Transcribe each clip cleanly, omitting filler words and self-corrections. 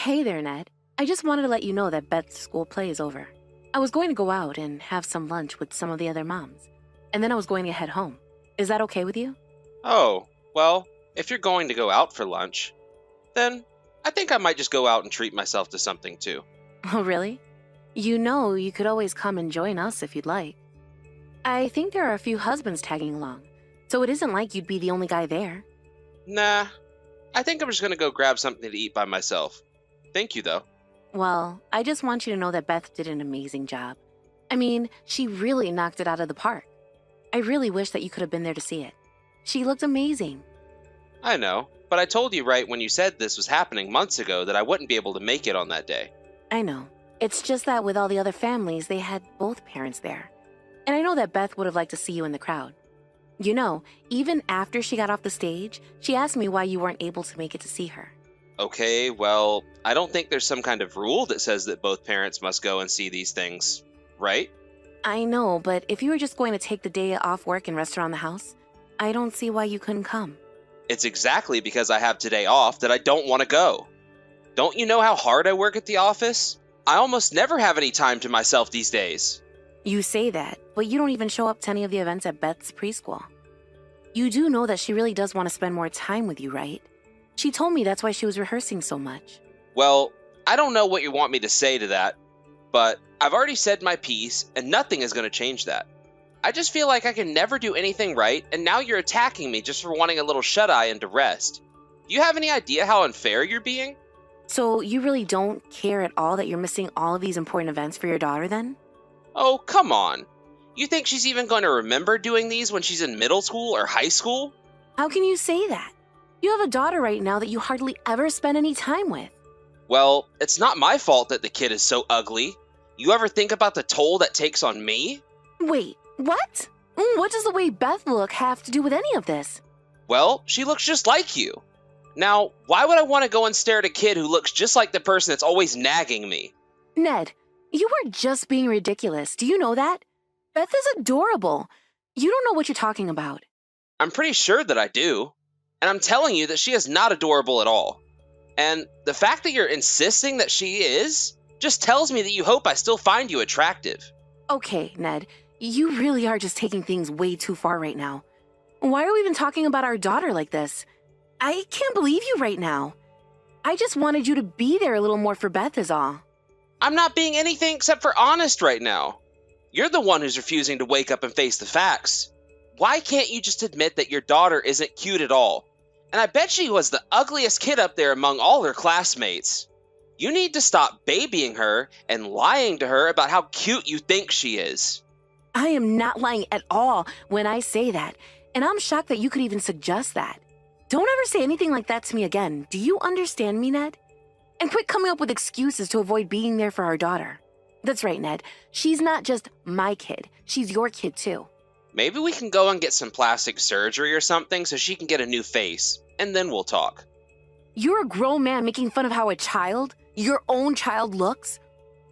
Hey there, Ned. I just wanted to let you know that Beth's school play is over. I was going to go out and have some lunch with some of the other moms, and then I was going to head home. Is that okay with you? Oh, well, if you're going to go out for lunch, then I think I might just go out and treat myself to something too. Oh, really? You know, you could always come and join us if you'd like. I think there are a few husbands tagging along, so it isn't like you'd be the only guy there. Nah, I think I'm just going to go grab something to eat by myself. Thank you, though. Well, I just want you to know that Beth did an amazing job. I mean, she really knocked it out of the park. I really wish that you could have been there to see it. She looked amazing. I know, but I told you right when you said this was happening months ago that I wouldn't be able to make it on that day. I know. It's just that with all the other families, they had both parents there. And I know that Beth would have liked to see you in the crowd. You know, even after she got off the stage, she asked me why you weren't able to make it to see her. Okay, well, I don't think there's some kind of rule that says that both parents must go and see these things, right? I know, but if you were just going to take the day off work and rest around the house, I don't see why you couldn't come. It's exactly because I have today off that I don't want to go. Don't you know how hard I work at the office? I almost never have any time to myself these days. You say that, but you don't even show up to any of the events at Beth's preschool. You do know that she really does want to spend more time with you, right? She told me that's why she was rehearsing so much. Well, I don't know what you want me to say to that, but I've already said my piece, and nothing is going to change that. I just feel like I can never do anything right, and now you're attacking me just for wanting a little shut-eye and to rest. Do you have any idea how unfair you're being? So you really don't care at all that you're missing all of these important events for your daughter then? Oh, come on. You think she's even going to remember doing these when she's in middle school or high school? How can you say that? You have a daughter right now that you hardly ever spend any time with. Well, it's not my fault that the kid is so ugly. You ever think about the toll that takes on me? Wait, what? What does the way Beth look have to do with any of this? Well, she looks just like you. Now, why would I want to go and stare at a kid who looks just like the person that's always nagging me? Ned, you are just being ridiculous. Do you know that? Beth is adorable. You don't know what you're talking about. I'm pretty sure that I do. And I'm telling you that she is not adorable at all. And the fact that you're insisting that she is just tells me that you hope I still find you attractive. Okay, Ned, you really are just taking things way too far right now. Why are we even talking about our daughter like this? I can't believe you right now. I just wanted you to be there a little more for Beth is all. I'm not being anything except for honest right now. You're the one who's refusing to wake up and face the facts. Why can't you just admit that your daughter isn't cute at all? And I bet she was the ugliest kid up there among all her classmates. You need to stop babying her and lying to her about how cute you think she is. I am not lying at all when I say that, and I'm shocked that you could even suggest that. Don't ever say anything like that to me again. Do you understand me, Ned? And quit coming up with excuses to avoid being there for our daughter. That's right, Ned. She's not just my kid. She's your kid, too. Maybe we can go and get some plastic surgery or something so she can get a new face, and then we'll talk. You're a grown man making fun of how a child, your own child, looks?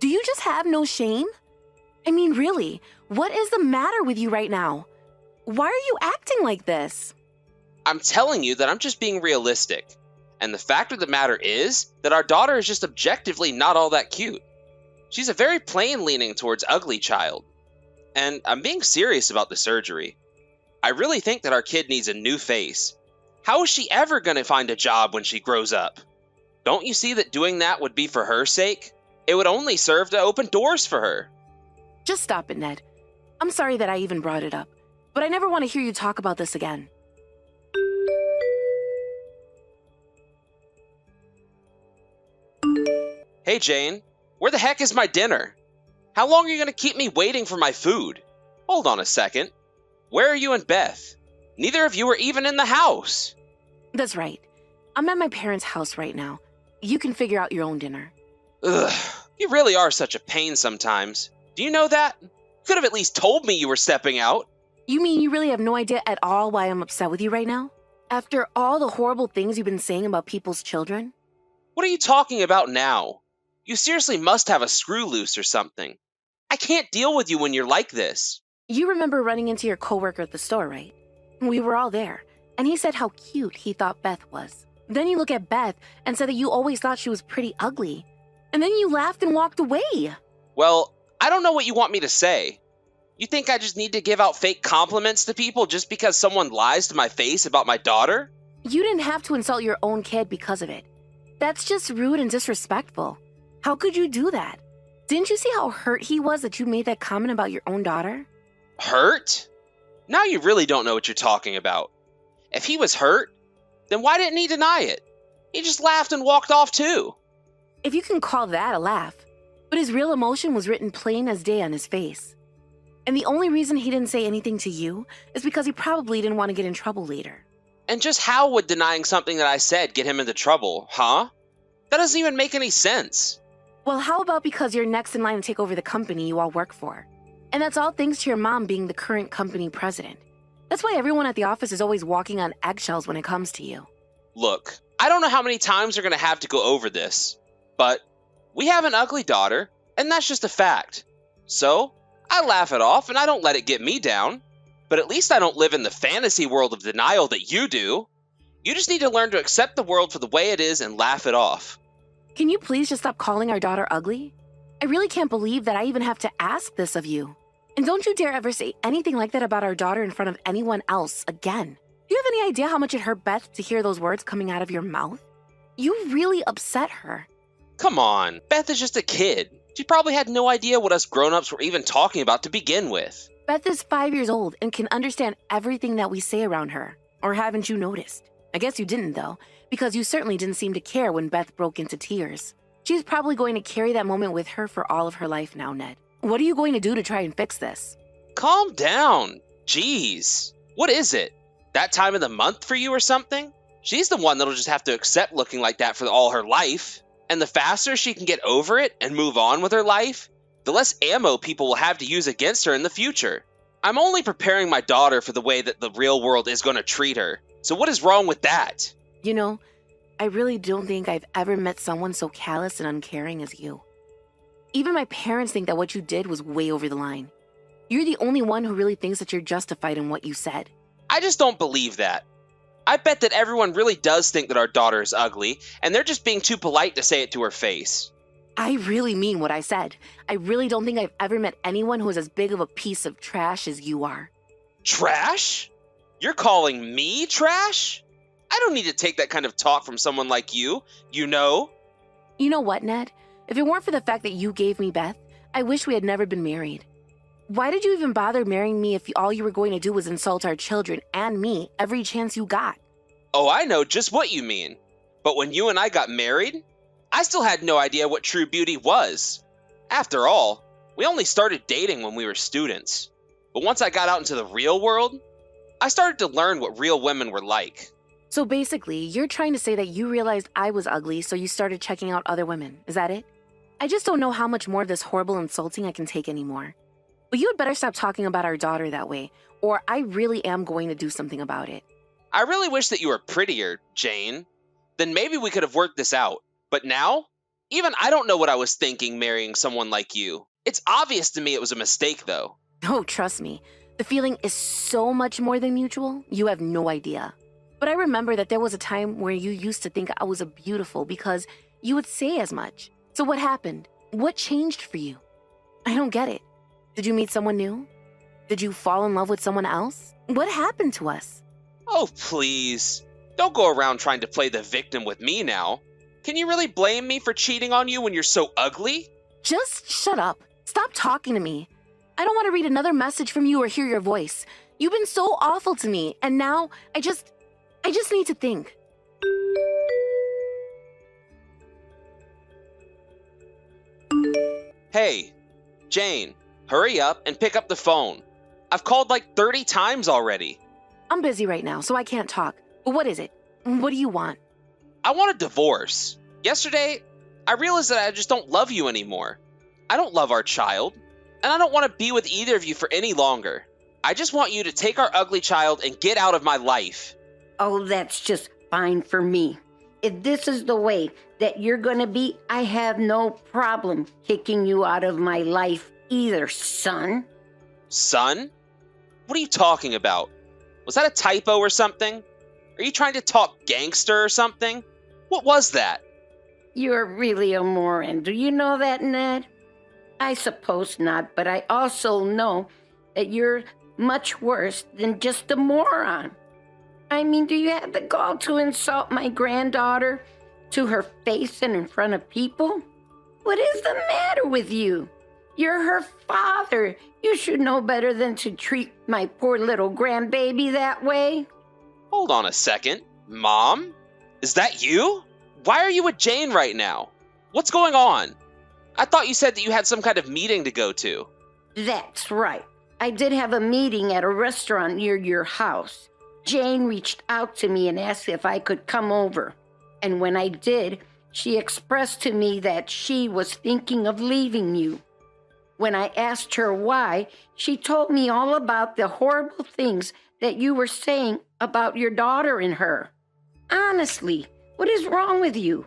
Do you just have no shame? I mean, really, what is the matter with you right now? Why are you acting like this? I'm telling you that I'm just being realistic. And the fact of the matter is that our daughter is just objectively not all that cute. She's a very plain leaning towards ugly child. And I'm being serious about the surgery. I really think that our kid needs a new face. How is she ever going to find a job when she grows up? Don't you see that doing that would be for her sake? It would only serve to open doors for her. Just stop it, Ned. I'm sorry that I even brought it up, but I never want to hear you talk about this again. Hey Jane, where the heck is my dinner? How long are you going to keep me waiting for my food? Hold on a second. Where are you and Beth? Neither of you are even in the house. That's right. I'm at my parents' house right now. You can figure out your own dinner. Ugh, you really are such a pain sometimes. Do you know that? You could have at least told me you were stepping out. You mean you really have no idea at all why I'm upset with you right now? After all the horrible things you've been saying about people's children? What are you talking about now? You seriously must have a screw loose or something. I can't deal with you when you're like this. You remember running into your coworker at the store, right? We were all there, and he said how cute he thought Beth was. Then you look at Beth and said that you always thought she was pretty ugly. And then you laughed and walked away. Well, I don't know what you want me to say. You think I just need to give out fake compliments to people just because someone lies to my face about my daughter? You didn't have to insult your own kid because of it. That's just rude and disrespectful. How could you do that? Didn't you see how hurt he was that you made that comment about your own daughter? Hurt? Now you really don't know what you're talking about. If he was hurt, then why didn't he deny it? He just laughed and walked off too. If you can call that a laugh. But his real emotion was written plain as day on his face. And the only reason he didn't say anything to you is because he probably didn't want to get in trouble later. And just how would denying something that I said get him into trouble, huh? That doesn't even make any sense. Well, how about because you're next in line to take over the company you all work for? And that's all thanks to your mom being the current company president. That's why everyone at the office is always walking on eggshells when it comes to you. Look, I don't know how many times we're going to have to go over this, but we have an ugly daughter, and that's just a fact. So, I laugh it off and I don't let it get me down. But at least I don't live in the fantasy world of denial that you do. You just need to learn to accept the world for the way it is and laugh it off. Can you please just stop calling our daughter ugly? I really can't believe that I even have to ask this of you. And don't you dare ever say anything like that about our daughter in front of anyone else again. Do you have any idea how much it hurt Beth to hear those words coming out of your mouth? You really upset her. Come on, Beth is just a kid. She probably had no idea what us grown-ups were even talking about to begin with. Beth is 5 years old and can understand everything that we say around her. Or haven't you noticed? I guess you didn't though, because you certainly didn't seem to care when Beth broke into tears. She's probably going to carry that moment with her for all of her life now, Ned. What are you going to do to try and fix this? Calm down. Jeez. What is it? That time of the month for you or something? She's the one that'll just have to accept looking like that for all her life. And the faster she can get over it and move on with her life, the less ammo people will have to use against her in the future. I'm only preparing my daughter for the way that the real world is going to treat her. So what is wrong with that? You know, I really don't think I've ever met someone so callous and uncaring as you. Even my parents think that what you did was way over the line. You're the only one who really thinks that you're justified in what you said. I just don't believe that. I bet that everyone really does think that our daughter is ugly, and they're just being too polite to say it to her face. I really mean what I said. I really don't think I've ever met anyone who is as big of a piece of trash as you are. Trash? You're calling me trash? I don't need to take that kind of talk from someone like you, you know? You know what, Ned? If it weren't for the fact that you gave me Beth, I wish we had never been married. Why did you even bother marrying me if all you were going to do was insult our children and me every chance you got? Oh, I know just what you mean. But when you and I got married, I still had no idea what true beauty was. After all, we only started dating when we were students. But once I got out into the real world, I started to learn what real women were like. So basically, you're trying to say that you realized I was ugly, so you started checking out other women. Is that it? I just don't know how much more of this horrible insulting I can take anymore. But you had better stop talking about our daughter that way, or I really am going to do something about it. I really wish that you were prettier, Jane. Then maybe we could have worked this out. But now, even I don't know what I was thinking marrying someone like you. It's obvious to me it was a mistake, though. Oh, trust me. The feeling is so much more than mutual, you have no idea. But I remember that there was a time where you used to think I was beautiful because you would say as much. So what happened? What changed for you? I don't get it. Did you meet someone new? Did you fall in love with someone else? What happened to us? Oh, please. Don't go around trying to play the victim with me now. Can you really blame me for cheating on you when you're so ugly? Just shut up. Stop talking to me. I don't want to read another message from you or hear your voice. You've been so awful to me, and now I just need to think. Hey, Jane, hurry up and pick up the phone. I've called like 30 times already. I'm busy right now, so I can't talk. But what is it? What do you want? I want a divorce. Yesterday, I realized that I just don't love you anymore. I don't love our child, and I don't want to be with either of you for any longer. I just want you to take our ugly child and get out of my life. Oh, that's just fine for me. If this is the way that you're going to be, I have no problem kicking you out of my life either, son. Son? What are you talking about? Was that a typo or something? Are you trying to talk gangster or something? What was that? You're really a moron. Do you know that, Ned? I suppose not, but I also know that you're much worse than just a moron. I mean, do you have the gall to insult my granddaughter to her face and in front of people? What is the matter with you? You're her father. You should know better than to treat my poor little grandbaby that way. Hold on a second. Mom? Is that you? Why are you with Jane right now? What's going on? I thought you said that you had some kind of meeting to go to. That's right. I did have a meeting at a restaurant near your house. Jane reached out to me and asked if I could come over. And when I did, she expressed to me that she was thinking of leaving you. When I asked her why, she told me all about the horrible things that you were saying about your daughter and her. Honestly, what is wrong with you?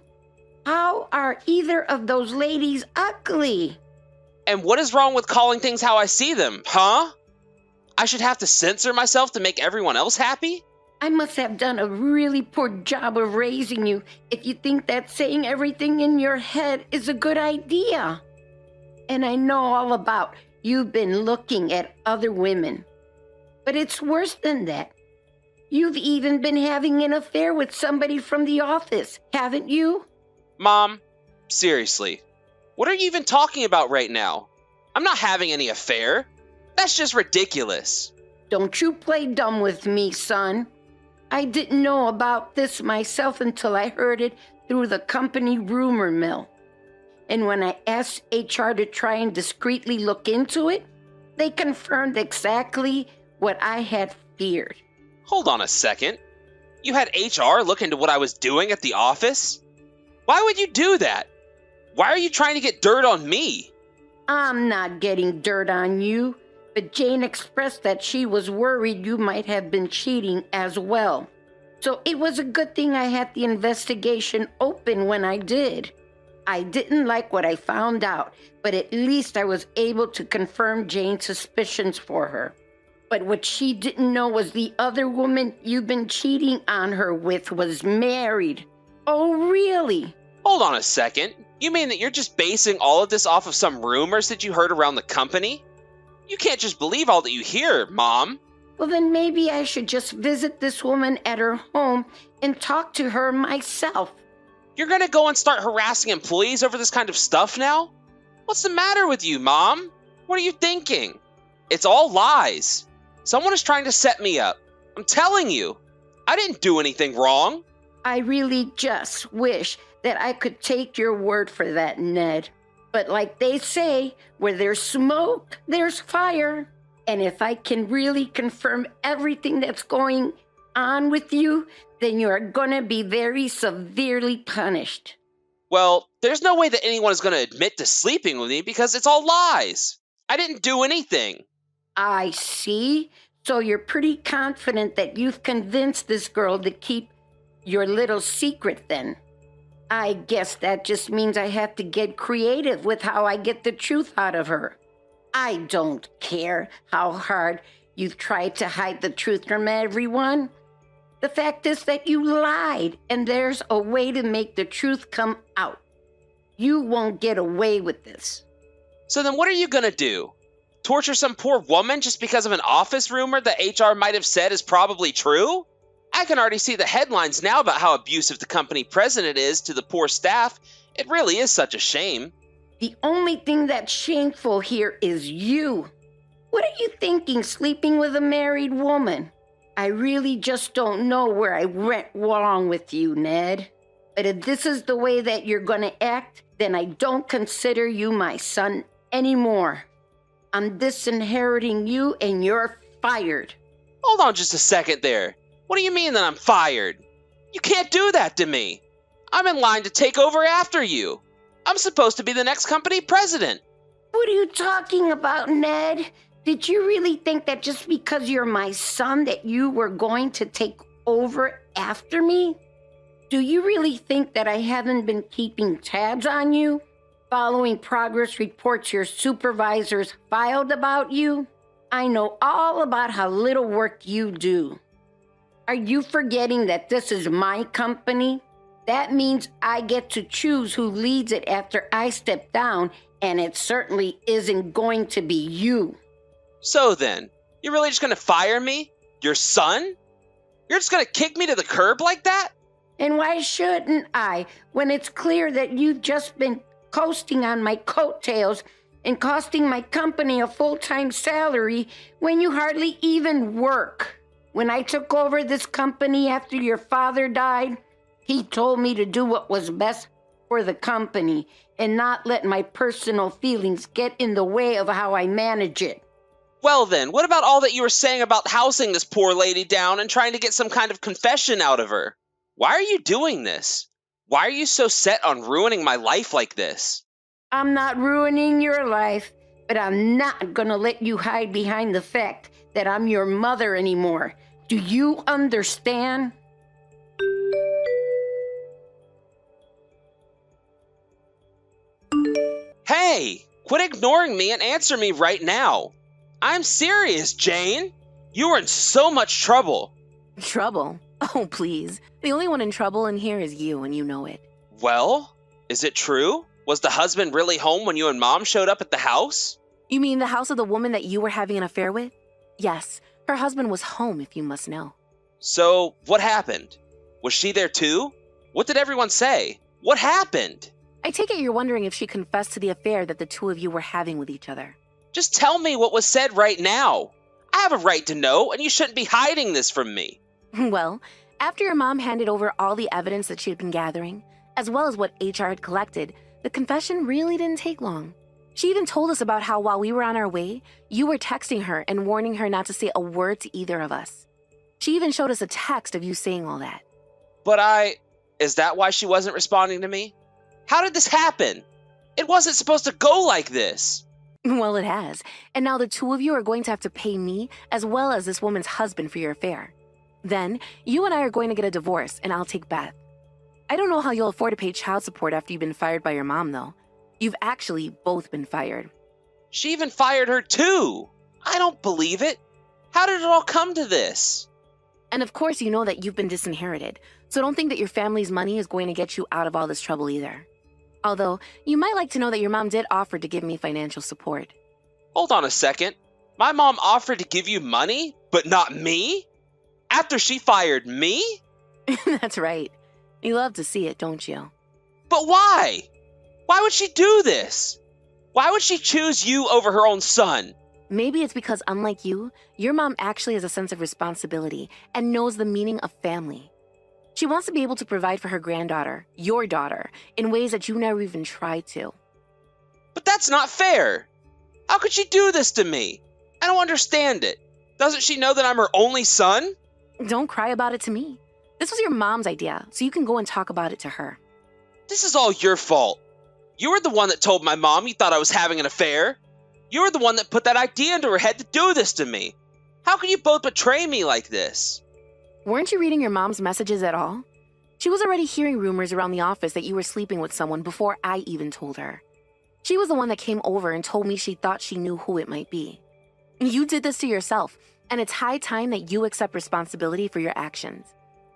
How are either of those ladies ugly? And what is wrong with calling things how I see them, huh? I should have to censor myself to make everyone else happy? I must have done a really poor job of raising you if you think that saying everything in your head is a good idea. And I know all about you've been looking at other women. But it's worse than that. You've even been having an affair with somebody from the office, haven't you? Mom, seriously, what are you even talking about right now? I'm not having any affair. That's just ridiculous. Don't you play dumb with me, son. I didn't know about this myself until I heard it through the company rumor mill. And when I asked HR to try and discreetly look into it, they confirmed exactly what I had feared. Hold on a second. You had HR look into what I was doing at the office? Why would you do that? Why are you trying to get dirt on me? I'm not getting dirt on you, but Jane expressed that she was worried you might have been cheating as well. So it was a good thing I had the investigation open when I did. I didn't like what I found out, but at least I was able to confirm Jane's suspicions for her. But what she didn't know was the other woman you've been cheating on her with was married. Oh, really? Hold on a second. You mean that you're just basing all of this off of some rumors that you heard around the company? You can't just believe all that you hear, Mom. Well, then maybe I should just visit this woman at her home and talk to her myself. You're gonna go and start harassing employees over this kind of stuff now? What's the matter with you, Mom? What are you thinking? It's all lies. Someone is trying to set me up. I'm telling you, I didn't do anything wrong. I really just wish that I could take your word for that, Ned. But like they say, where there's smoke, there's fire. And if I can really confirm everything that's going on with you, then you are gonna be very severely punished. Well, there's no way that anyone is gonna admit to sleeping with me because it's all lies. I didn't do anything. I see. So you're pretty confident that you've convinced this girl to keep your little secret then. I guess that just means I have to get creative with how I get the truth out of her. I don't care how hard you've tried to hide the truth from everyone. The fact is that you lied, and there's a way to make the truth come out. You won't get away with this. So then what are you gonna do? Torture some poor woman just because of an office rumor that HR might have said is probably true? I can already see the headlines now about how abusive the company president is to the poor staff. It really is such a shame. The only thing that's shameful here is you. What are you thinking, sleeping with a married woman? I really just don't know where I went wrong with you, Ned. But if this is the way that you're gonna act, then I don't consider you my son anymore. I'm disinheriting you and you're fired. Hold on just a second there. What do you mean that I'm fired? You can't do that to me. I'm in line to take over after you. I'm supposed to be the next company president. What are you talking about, Ned? Did you really think that just because you're my son that you were going to take over after me? Do you really think that I haven't been keeping tabs on you? Following progress reports your supervisors filed about you? I know all about how little work you do. Are you forgetting that this is my company? That means I get to choose who leads it after I step down, and it certainly isn't going to be you. So then, you're really just gonna fire me? Your son? You're just gonna kick me to the curb like that? And why shouldn't I, when it's clear that you've just been coasting on my coattails and costing my company a full-time salary when you hardly even work? When I took over this company after your father died, he told me to do what was best for the company and not let my personal feelings get in the way of how I manage it. Well then, what about all that you were saying about housing this poor lady down and trying to get some kind of confession out of her? Why are you doing this? Why are you so set on ruining my life like this? I'm not ruining your life, but I'm not gonna let you hide behind the fact that I'm your mother anymore. Do you understand? Hey, quit ignoring me and answer me right now. I'm serious, Jane. You are in so much trouble. Trouble? Oh, please. The only one in trouble in here is you, and you know it. Well, is it true? Was the husband really home when you and Mom showed up at the house? You mean the house of the woman that you were having an affair with? Yes, her husband was home, if you must know. So, what happened? Was she there too? What did everyone say? What happened? I take it you're wondering if she confessed to the affair that the two of you were having with each other. Just tell me what was said right now. I have a right to know, and you shouldn't be hiding this from me. Well, after your mom handed over all the evidence that she had been gathering, as well as what HR had collected, the confession really didn't take long. She even told us about how while we were on our way, you were texting her and warning her not to say a word to either of us. She even showed us a text of you saying all that. But is that why she wasn't responding to me? How did this happen? It wasn't supposed to go like this. Well, it has. And now the two of you are going to have to pay me as well as this woman's husband for your affair. Then, you and I are going to get a divorce, and I'll take Beth. I don't know how you'll afford to pay child support after you've been fired by your mom, though. You've actually both been fired. She even fired her too. I don't believe it. How did it all come to this? And of course you know that you've been disinherited, so don't think that your family's money is going to get you out of all this trouble either. Although, you might like to know that your mom did offer to give me financial support. Hold on a second. My mom offered to give you money, but not me? After she fired me? That's right. You love to see it, don't you? But why? Why would she do this? Why would she choose you over her own son? Maybe it's because, unlike you, your mom actually has a sense of responsibility and knows the meaning of family. She wants to be able to provide for her granddaughter, your daughter, in ways that you never even tried to. But that's not fair. How could she do this to me? I don't understand it. Doesn't she know that I'm her only son? Don't cry about it to me. This was your mom's idea, so you can go and talk about it to her. This is all your fault. You were the one that told my mom you thought I was having an affair. You were the one that put that idea into her head to do this to me. How can you both betray me like this? Weren't you reading your mom's messages at all? She was already hearing rumors around the office that you were sleeping with someone before I even told her. She was the one that came over and told me she thought she knew who it might be. You did this to yourself, and it's high time that you accept responsibility for your actions.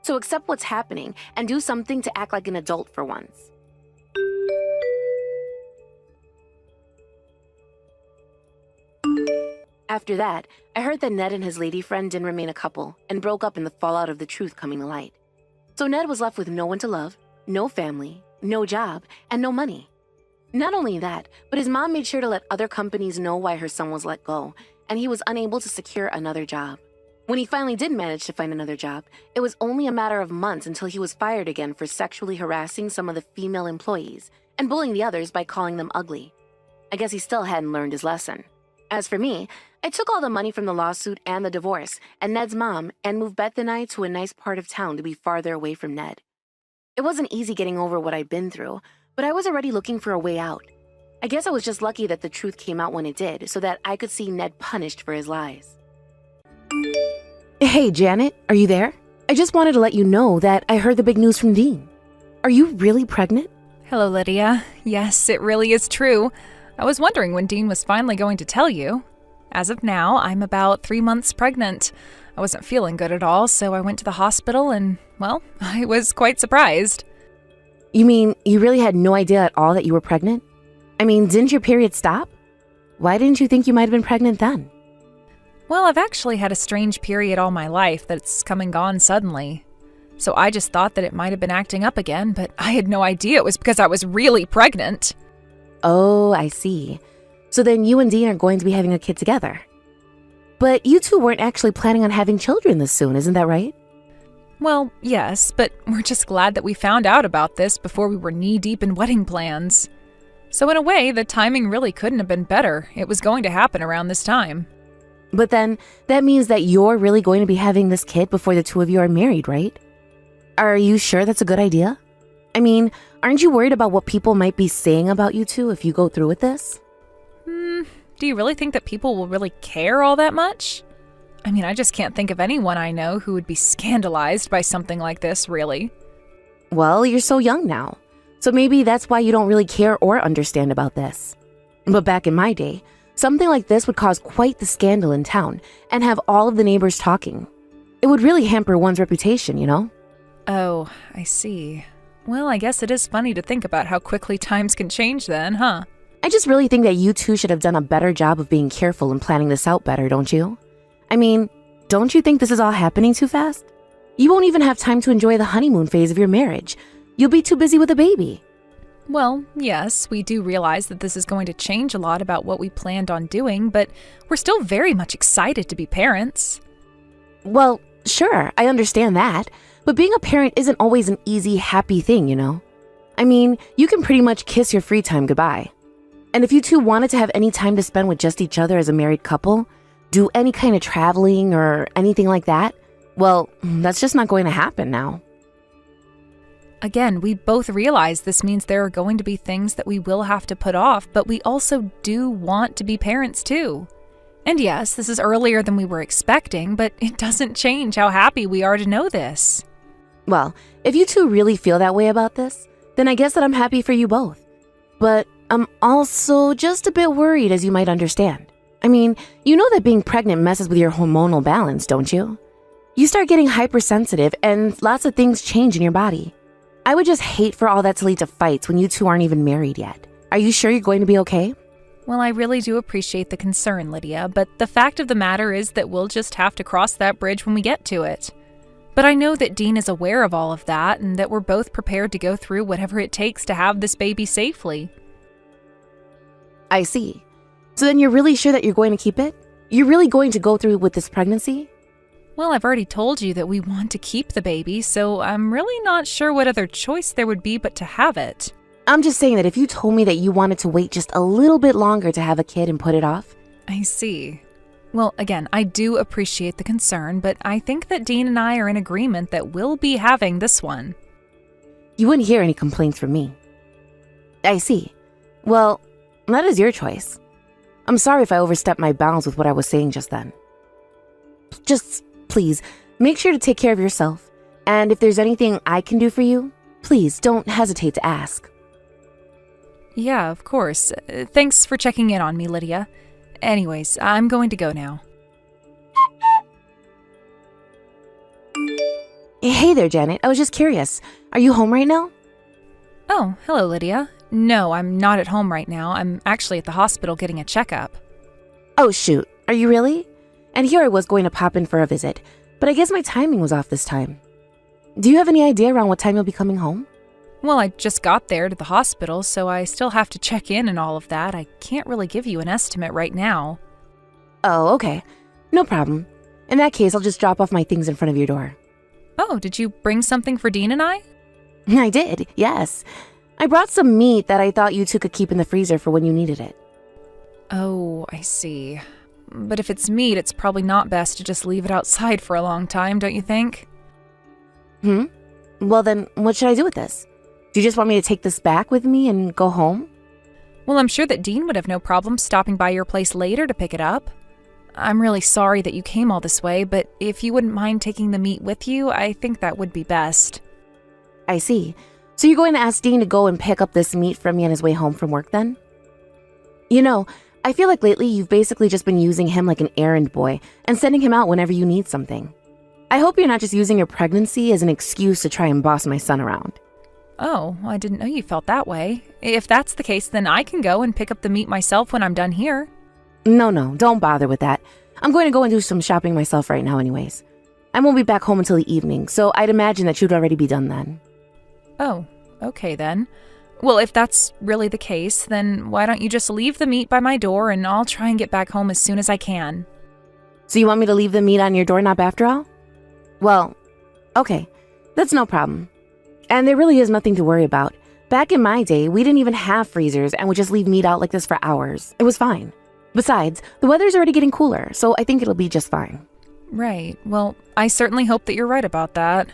So accept what's happening and do something to act like an adult for once. After that, I heard that Ned and his lady friend didn't remain a couple and broke up in the fallout of the truth coming to light. So Ned was left with no one to love, no family, no job, and no money. Not only that, but his mom made sure to let other companies know why her son was let go, and he was unable to secure another job. When he finally did manage to find another job, it was only a matter of months until he was fired again for sexually harassing some of the female employees and bullying the others by calling them ugly. I guess he still hadn't learned his lesson. As for me, I took all the money from the lawsuit and the divorce and Ned's mom and moved Beth and I to a nice part of town to be farther away from Ned. It wasn't easy getting over what I'd been through, but I was already looking for a way out. I guess I was just lucky that the truth came out when it did so that I could see Ned punished for his lies. Hey, Janet, are you there? I just wanted to let you know that I heard the big news from Dean. Are you really pregnant? Hello, Lydia. Yes, it really is true. I was wondering when Dean was finally going to tell you. As of now, I'm about 3 months pregnant. I wasn't feeling good at all, so I went to the hospital and, well, I was quite surprised. You mean you really had no idea at all that you were pregnant? I mean, didn't your period stop? Why didn't you think you might have been pregnant then? Well, I've actually had a strange period all my life that's come and gone suddenly. So I just thought that it might have been acting up again, but I had no idea it was because I was really pregnant. Oh, I see. So then you and Dean are going to be having a kid together. But you two weren't actually planning on having children this soon, isn't that right? Well, yes, but we're just glad that we found out about this before we were knee-deep in wedding plans. So in a way, the timing really couldn't have been better. It was going to happen around this time. But then that means that you're really going to be having this kid before the two of you are married, right? Are you sure that's a good idea? I mean, aren't you worried about what people might be saying about you two if you go through with this? Do you really think that people will really care all that much? I mean, I just can't think of anyone I know who would be scandalized by something like this, really. Well, you're so young now, so maybe that's why you don't really care or understand about this. But back in my day, something like this would cause quite the scandal in town and have all of the neighbors talking. It would really hamper one's reputation, you know? Oh, I see. Well, I guess it is funny to think about how quickly times can change then, huh? I just really think that you two should have done a better job of being careful and planning this out better, don't you? I mean, don't you think this is all happening too fast? You won't even have time to enjoy the honeymoon phase of your marriage. You'll be too busy with a baby. Well, yes, we do realize that this is going to change a lot about what we planned on doing, but we're still very much excited to be parents. Well, sure, I understand that. But being a parent isn't always an easy, happy thing, you know? I mean, you can pretty much kiss your free time goodbye. And if you two wanted to have any time to spend with just each other as a married couple, do any kind of traveling or anything like that, well, that's just not going to happen now. Again, we both realize this means there are going to be things that we will have to put off, but we also do want to be parents too. And yes, this is earlier than we were expecting, but it doesn't change how happy we are to know this. Well, if you two really feel that way about this, then I guess that I'm happy for you both. But I'm also just a bit worried, as you might understand. I mean, you know that being pregnant messes with your hormonal balance, don't you? You start getting hypersensitive and lots of things change in your body. I would just hate for all that to lead to fights when you two aren't even married yet. Are you sure you're going to be okay? Well, I really do appreciate the concern, Lydia, but the fact of the matter is that we'll just have to cross that bridge when we get to it. But I know that Dean is aware of all of that and that we're both prepared to go through whatever it takes to have this baby safely. I see. So then you're really sure that you're going to keep it? You're really going to go through with this pregnancy? Well, I've already told you that we want to keep the baby, so I'm really not sure what other choice there would be but to have it. I'm just saying that if you told me that you wanted to wait just a little bit longer to have a kid and put it off. I see. Well, again, I do appreciate the concern, but I think that Dean and I are in agreement that we'll be having this one. You wouldn't hear any complaints from me. I see. Well, that is your choice. I'm sorry if I overstepped my bounds with what I was saying just then. Just, please, make sure to take care of yourself. And if there's anything I can do for you, please don't hesitate to ask. Yeah, of course. Thanks for checking in on me, Lydia. Anyways, I'm going to go now. Hey there, Janet. I was just curious. Are you home right now? Oh, hello, Lydia. No, I'm not at home right now. I'm actually at the hospital getting a checkup. Oh, shoot. Are you really? And here I was going to pop in for a visit, but I guess my timing was off this time. Do you have any idea around what time you'll be coming home? Well, I just got there to the hospital, so I still have to check in and all of that. I can't really give you an estimate right now. Oh, okay. No problem. In that case, I'll just drop off my things in front of your door. Oh, did you bring something for Dean and I? I did, yes. I brought some meat that I thought you two could keep in the freezer for when you needed it. Oh, I see. But if it's meat, it's probably not best to just leave it outside for a long time, don't you think? Well then, what should I do with this? Do you just want me to take this back with me and go home? Well, I'm sure that Dean would have no problem stopping by your place later to pick it up. I'm really sorry that you came all this way, but if you wouldn't mind taking the meat with you, I think that would be best. I see. So you're going to ask Dean to go and pick up this meat from me on his way home from work then? You know, I feel like lately you've basically just been using him like an errand boy and sending him out whenever you need something. I hope you're not just using your pregnancy as an excuse to try and boss my son around. Oh, I didn't know you felt that way. If that's the case, then I can go and pick up the meat myself when I'm done here. No, don't bother with that. I'm going to go and do some shopping myself right now anyways. I won't be back home until the evening, so I'd imagine that you'd already be done then. Oh, okay then. Well, if that's really the case, then why don't you just leave the meat by my door and I'll try and get back home as soon as I can. So you want me to leave the meat on your doorknob after all? Well, okay, that's no problem. And there really is nothing to worry about. Back in my day, we didn't even have freezers and would just leave meat out like this for hours. It was fine. Besides, the weather's already getting cooler, so I think it'll be just fine. Right. Well, I certainly hope that you're right about that.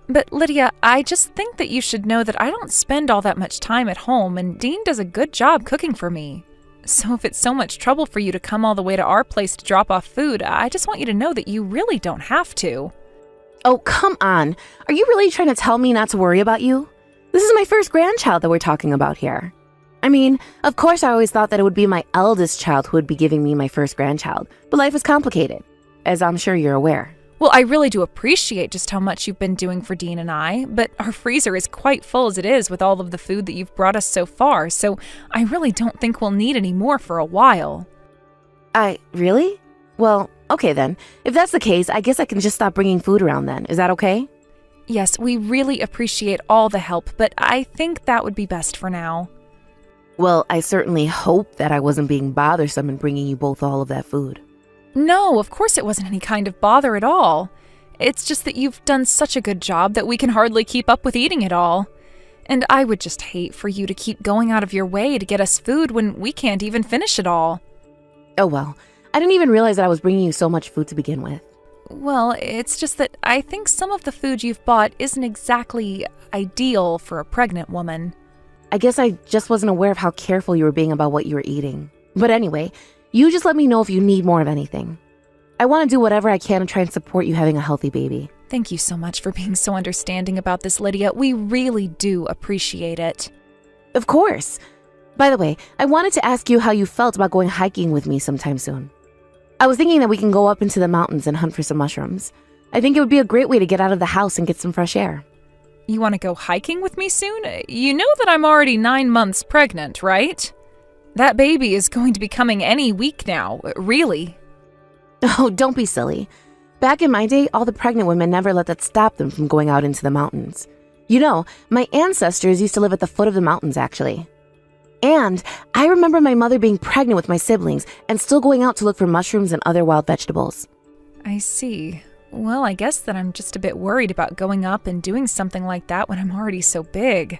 But Lydia, I just think that you should know that I don't spend all that much time at home, and Dean does a good job cooking for me. So if it's so much trouble for you to come all the way to our place to drop off food, I just want you to know that you really don't have to. Oh, come on. Are you really trying to tell me not to worry about you? This is my first grandchild that we're talking about here. I mean, of course I always thought that it would be my eldest child who would be giving me my first grandchild, but life is complicated, as I'm sure you're aware. Well, I really do appreciate just how much you've been doing for Dean and I, but our freezer is quite full as it is with all of the food that you've brought us so far, so I really don't think we'll need any more for a while. Really? Well, okay then. If that's the case, I guess I can just stop bringing food around then. Is that okay? Yes, we really appreciate all the help, but I think that would be best for now. Well, I certainly hope that I wasn't being bothersome in bringing you both all of that food. No, of course it wasn't any kind of bother at all. It's just that you've done such a good job that we can hardly keep up with eating it all. And I would just hate for you to keep going out of your way to get us food when we can't even finish it all. Oh well, I didn't even realize that I was bringing you so much food to begin with. Well, it's just that I think some of the food you've bought isn't exactly ideal for a pregnant woman. I guess I just wasn't aware of how careful you were being about what you were eating. But anyway, you just let me know if you need more of anything. I want to do whatever I can to try and support you having a healthy baby. Thank you so much for being so understanding about this, Lydia. We really do appreciate it. Of course. By the way, I wanted to ask you how you felt about going hiking with me sometime soon. I was thinking that we can go up into the mountains and hunt for some mushrooms. I think it would be a great way to get out of the house and get some fresh air. You want to go hiking with me soon? You know that I'm already 9 months pregnant, right? That baby is going to be coming any week now, really. Oh, don't be silly. Back in my day, all the pregnant women never let that stop them from going out into the mountains. You know, my ancestors used to live at the foot of the mountains, actually. And I remember my mother being pregnant with my siblings and still going out to look for mushrooms and other wild vegetables. I see. Well, I guess that I'm just a bit worried about going up and doing something like that when I'm already so big.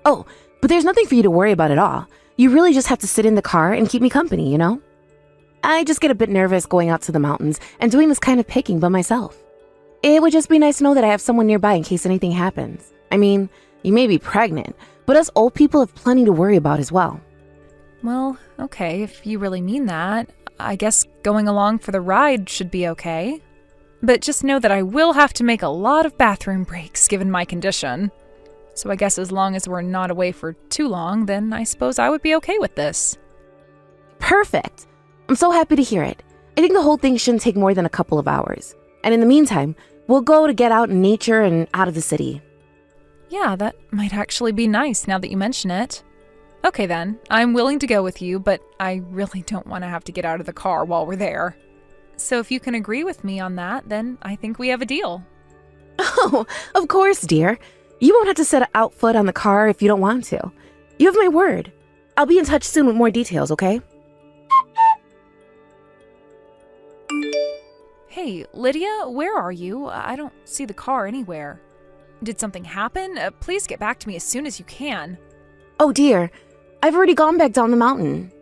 Oh, but there's nothing for you to worry about at all. You really just have to sit in the car and keep me company, you know? I just get a bit nervous going out to the mountains and doing this kind of picking by myself. It would just be nice to know that I have someone nearby in case anything happens. I mean, you may be pregnant, but us old people have plenty to worry about as well. Well, okay, if you really mean that, I guess going along for the ride should be okay. But just know that I will have to make a lot of bathroom breaks given my condition. So I guess as long as we're not away for too long, then I suppose I would be okay with this. Perfect. I'm so happy to hear it. I think the whole thing shouldn't take more than a couple of hours. And in the meantime, we'll go to get out in nature and out of the city. Yeah, that might actually be nice now that you mention it. Okay then, I'm willing to go with you, but I really don't want to have to get out of the car while we're there. So if you can agree with me on that, then I think we have a deal. Oh, of course, dear. You won't have to set out foot on the car if you don't want to. You have my word. I'll be in touch soon with more details, okay? Hey, Lydia, where are you? I don't see the car anywhere. Did something happen? Please get back to me as soon as you can. Oh, dear. I've already gone back down the mountain.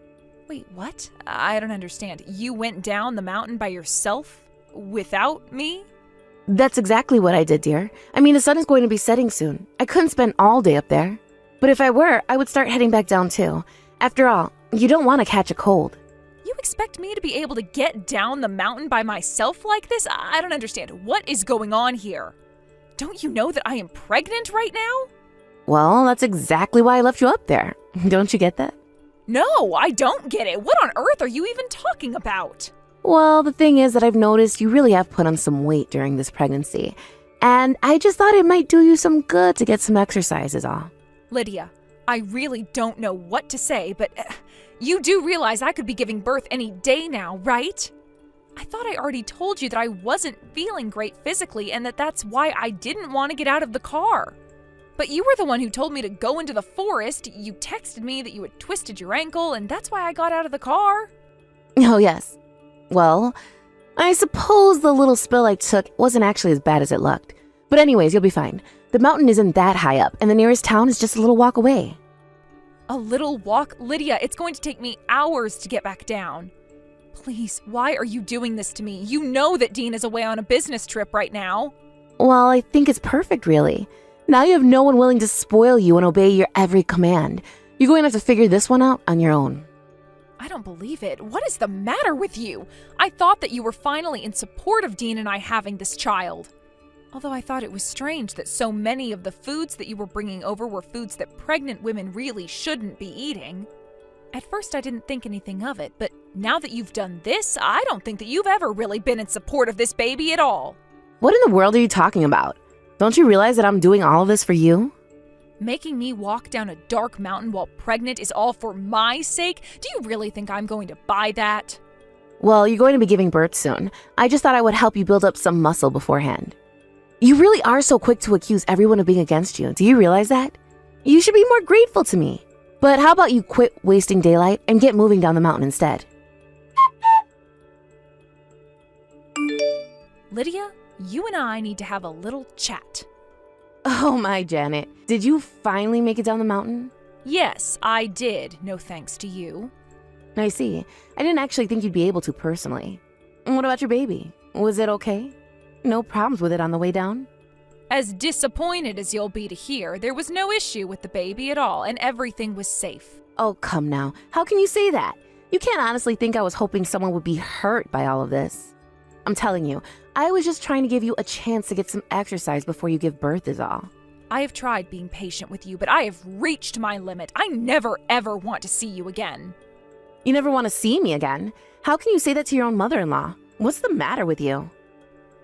Wait, what? I don't understand. You went down the mountain by yourself? Without me? That's exactly what I did, dear. I mean, the sun is going to be setting soon. I couldn't spend all day up there. But if I were, I would start heading back down too. After all, you don't want to catch a cold. You expect me to be able to get down the mountain by myself like this? I don't understand. What is going on here? Don't you know that I am pregnant right now? Well, that's exactly why I left you up there. Don't you get that? No, I don't get it. What on earth are you even talking about? Well, the thing is that I've noticed you really have put on some weight during this pregnancy. And I just thought it might do you some good to get some exercise is all. Lydia, I really don't know what to say, but you do realize I could be giving birth any day now, right? I thought I already told you that I wasn't feeling great physically and that's why I didn't want to get out of the car. But you were the one who told me to go into the forest. You texted me that you had twisted your ankle, and that's why I got out of the car. Oh, yes. Well, I suppose the little spill I took wasn't actually as bad as it looked. But anyways, you'll be fine. The mountain isn't that high up, and the nearest town is just a little walk away. A little walk? Lydia, it's going to take me hours to get back down. Please, why are you doing this to me? You know that Dean is away on a business trip right now. Well, I think it's perfect, really. Now you have no one willing to spoil you and obey your every command. You're going to have to figure this one out on your own. I don't believe it. What is the matter with you? I thought that you were finally in support of Dean and I having this child. Although I thought it was strange that so many of the foods that you were bringing over were foods that pregnant women really shouldn't be eating. At first I didn't think anything of it, but now that you've done this, I don't think that you've ever really been in support of this baby at all. What in the world are you talking about? Don't you realize that I'm doing all of this for you? Making me walk down a dark mountain while pregnant is all for my sake? Do you really think I'm going to buy that? Well, you're going to be giving birth soon. I just thought I would help you build up some muscle beforehand. You really are so quick to accuse everyone of being against you. Do you realize that? You should be more grateful to me. But how about you quit wasting daylight and get moving down the mountain instead? Lydia, you and I need to have a little chat. Oh my, Janet. Did you finally make it down the mountain? Yes, I did, no thanks to you. I see. I didn't actually think you'd be able to personally. And what about your baby? Was it okay? No problems with it on the way down? As disappointed as you'll be to hear, there was no issue with the baby at all, and everything was safe. Oh, come now. How can you say that? You can't honestly think I was hoping someone would be hurt by all of this. I'm telling you, I was just trying to give you a chance to get some exercise before you give birth is all. I have tried being patient with you, but I have reached my limit. I never, ever want to see you again. You never want to see me again? How can you say that to your own mother-in-law? What's the matter with you?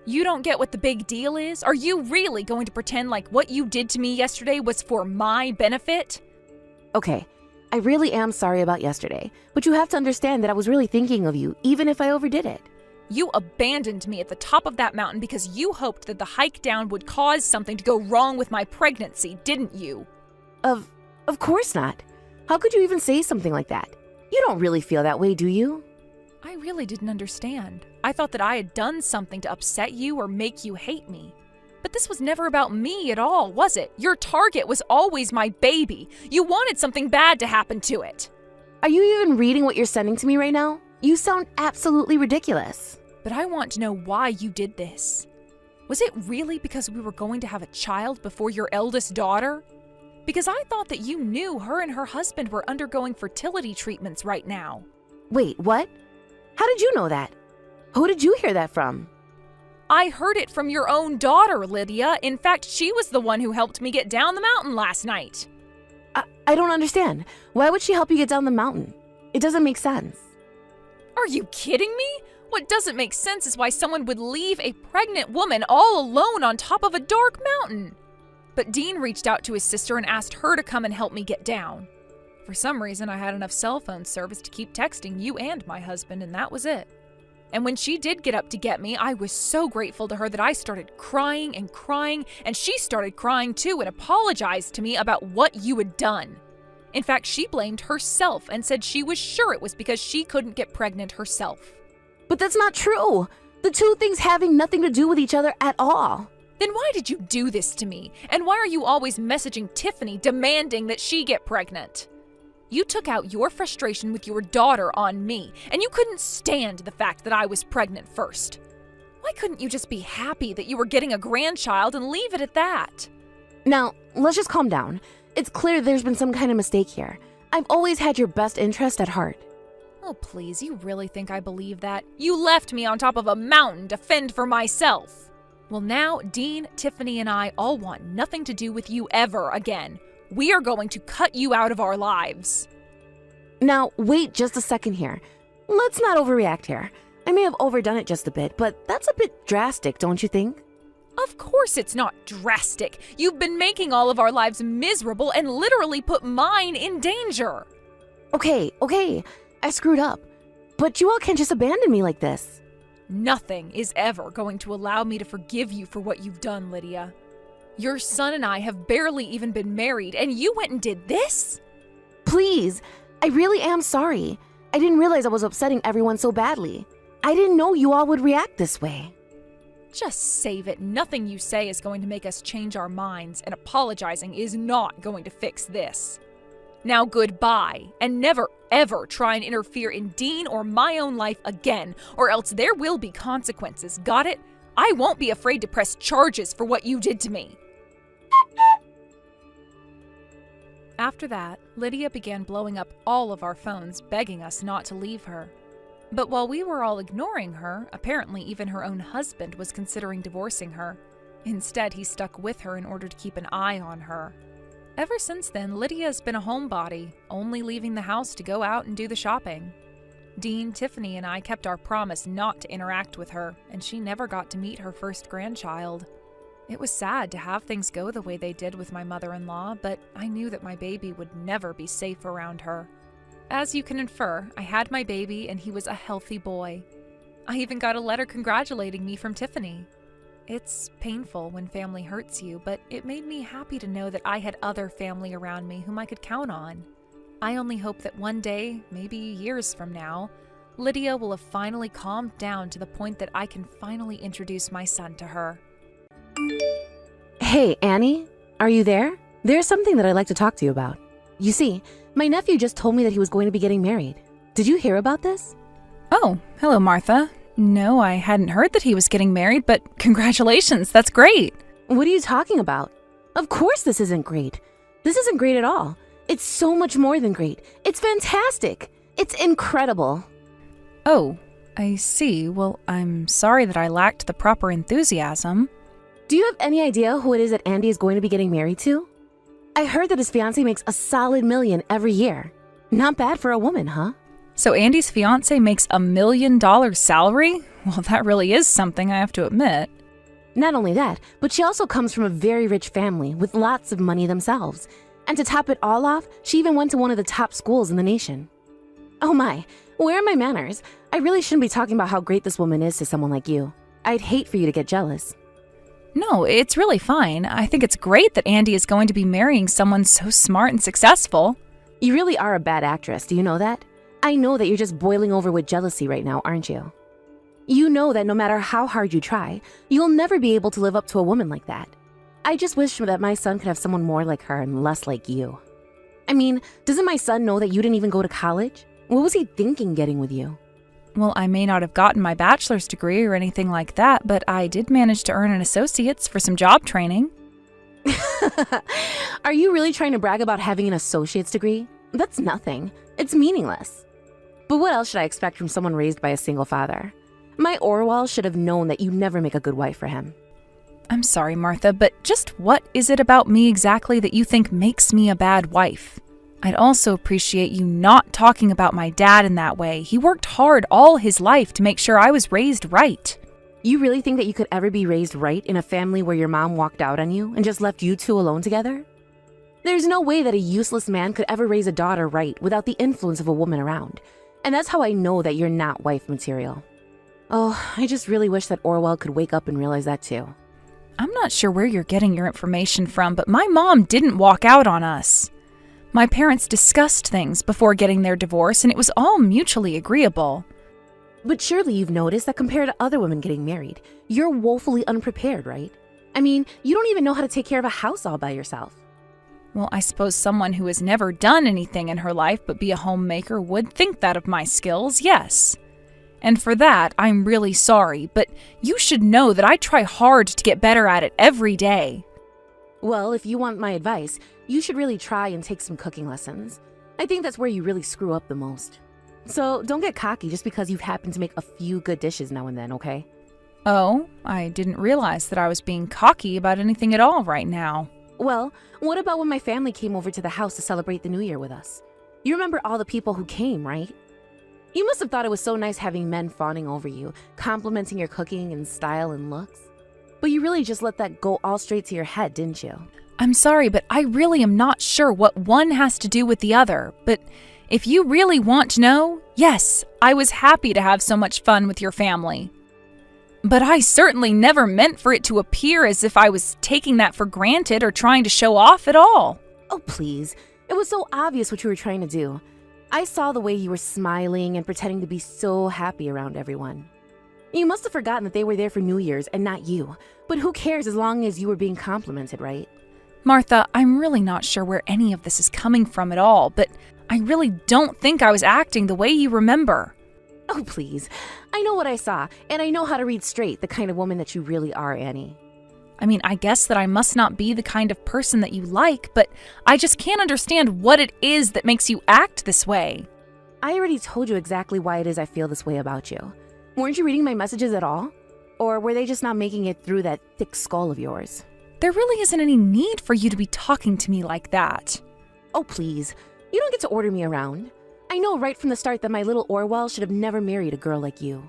You don't get what the big deal is? Are you really going to pretend like what you did to me yesterday was for my benefit? Okay, I really am sorry about yesterday, but you have to understand that I was really thinking of you, even if I overdid it. You abandoned me at the top of that mountain because you hoped that the hike down would cause something to go wrong with my pregnancy, didn't you? Of course not. How could you even say something like that? You don't really feel that way, do you? I really didn't understand. I thought that I had done something to upset you or make you hate me. But this was never about me at all, was it? Your target was always my baby. You wanted something bad to happen to it. Are you even reading what you're sending to me right now? You sound absolutely ridiculous. But I want to know why you did this. Was it really because we were going to have a child before your eldest daughter? Because I thought that you knew her and her husband were undergoing fertility treatments right now. Wait, what? How did you know that? Who did you hear that from? I heard it from your own daughter, Lydia. In fact, she was the one who helped me get down the mountain last night. I don't understand. Why would she help you get down the mountain? It doesn't make sense. Are you kidding me? What doesn't make sense is why someone would leave a pregnant woman all alone on top of a dark mountain. But Dean reached out to his sister and asked her to come and help me get down. For some reason, I had enough cell phone service to keep texting you and my husband, and that was it. And when she did get up to get me, I was so grateful to her that I started crying, and she started crying too and apologized to me about what you had done. In fact, she blamed herself and said she was sure it was because she couldn't get pregnant herself. But that's not true. The two things having nothing to do with each other at all. Then why did you do this to me? And why are you always messaging Tiffany demanding that she get pregnant? You took out your frustration with your daughter on me, and you couldn't stand the fact that I was pregnant first. Why couldn't you just be happy that you were getting a grandchild and leave it at that? Now, let's just calm down. It's clear there's been some kind of mistake here. I've always had your best interest at heart. Oh, please, you really think I believe that? You left me on top of a mountain to fend for myself. Well, now, Dean, Tiffany, and I all want nothing to do with you ever again. We are going to cut you out of our lives. Now, wait just a second here. Let's not overreact here. I may have overdone it just a bit, but that's a bit drastic, don't you think? Of course it's not drastic. You've been making all of our lives miserable and literally put mine in danger. Okay, I screwed up. But you all can't just abandon me like this. Nothing is ever going to allow me to forgive you for what you've done, Lydia. Your son and I have barely even been married, and you went and did this? Please, I really am sorry. I didn't realize I was upsetting everyone so badly. I didn't know you all would react this way. Just save it. Nothing you say is going to make us change our minds, and apologizing is not going to fix this. Now goodbye, and never ever try and interfere in Dean or my own life again, or else there will be consequences, got it? I won't be afraid to press charges for what you did to me. After that, Lydia began blowing up all of our phones, begging us not to leave her. But while we were all ignoring her, apparently even her own husband was considering divorcing her. Instead, he stuck with her in order to keep an eye on her. Ever since then, Lydia has been a homebody, only leaving the house to go out and do the shopping. Dean, Tiffany, and I kept our promise not to interact with her, and she never got to meet her first grandchild. It was sad to have things go the way they did with my mother-in-law, but I knew that my baby would never be safe around her. As you can infer, I had my baby and he was a healthy boy. I even got a letter congratulating me from Tiffany. It's painful when family hurts you, but it made me happy to know that I had other family around me whom I could count on. I only hope that one day, maybe years from now, Lydia will have finally calmed down to the point that I can finally introduce my son to her. Hey, Annie, are you there? There's something that I'd like to talk to you about. You see, my nephew just told me that he was going to be getting married. Did you hear about this? Oh, hello, Martha. No, I hadn't heard that he was getting married, but congratulations, that's great. What are you talking about? Of course this isn't great. This isn't great at all. It's so much more than great. It's fantastic. It's incredible. Oh, I see. Well, I'm sorry that I lacked the proper enthusiasm. Do you have any idea who it is that Andy is going to be getting married to? I heard that his fiancé makes a solid $1 million every year. Not bad for a woman, huh? So Andy's fiancé makes $1 million salary? Well, that really is something, I have to admit. Not only that, but she also comes from a very rich family with lots of money themselves. And to top it all off, she even went to one of the top schools in the nation. Oh my, where are my manners? I really shouldn't be talking about how great this woman is to someone like you. I'd hate for you to get jealous. No, it's really fine. I think it's great that Andy is going to be marrying someone so smart and successful. You really are a bad actress, do you know that? I know that you're just boiling over with jealousy right now, aren't you? You know that no matter how hard you try, you'll never be able to live up to a woman like that. I just wish that my son could have someone more like her and less like you. I mean, doesn't my son know that you didn't even go to college? What was he thinking getting with you? Well, I may not have gotten my bachelor's degree or anything like that, but I did manage to earn an associate's for some job training. Are you really trying to brag about having an associate's degree? That's nothing. It's meaningless. But what else should I expect from someone raised by a single father? My Orwell should have known that you never make a good wife for him. I'm sorry, Martha, but just what is it about me exactly that you think makes me a bad wife? I'd also appreciate you not talking about my dad in that way. He worked hard all his life to make sure I was raised right. You really think that you could ever be raised right in a family where your mom walked out on you and just left you two alone together? There's no way that a useless man could ever raise a daughter right without the influence of a woman around. And that's how I know that you're not wife material. Oh, I just really wish that Orwell could wake up and realize that too. I'm not sure where you're getting your information from, but my mom didn't walk out on us. My parents discussed things before getting their divorce, and it was all mutually agreeable. But surely you've noticed that compared to other women getting married, you're woefully unprepared, right? I mean, you don't even know how to take care of a house all by yourself. Well, I suppose someone who has never done anything in her life but be a homemaker would think that of my skills, yes. And for that, I'm really sorry, but you should know that I try hard to get better at it every day. Well, if you want my advice, you should really try and take some cooking lessons. I think that's where you really screw up the most. So don't get cocky just because you've happened to make a few good dishes now and then, okay? Oh, I didn't realize that I was being cocky about anything at all right now. Well, what about when my family came over to the house to celebrate the New Year with us? You remember all the people who came, right? You must have thought it was so nice having men fawning over you, complimenting your cooking and style and looks. But you really just let that go all straight to your head, didn't you? I'm sorry, but I really am not sure what one has to do with the other. But if you really want to know, yes, I was happy to have so much fun with your family. But I certainly never meant for it to appear as if I was taking that for granted or trying to show off at all. Oh, please. It was so obvious what you were trying to do. I saw the way you were smiling and pretending to be so happy around everyone. You must have forgotten that they were there for New Year's and not you. But who cares as long as you were being complimented, right? Martha, I'm really not sure where any of this is coming from at all, but I really don't think I was acting the way you remember. Oh, please. I know what I saw, and I know how to read straight the kind of woman that you really are, Annie. I mean, I guess that I must not be the kind of person that you like, but I just can't understand what it is that makes you act this way. I already told you exactly why it is I feel this way about you. Weren't you reading my messages at all? Or were they just not making it through that thick skull of yours? There really isn't any need for you to be talking to me like that. Oh, please. You don't get to order me around. I know right from the start that my little Orwell should have never married a girl like you.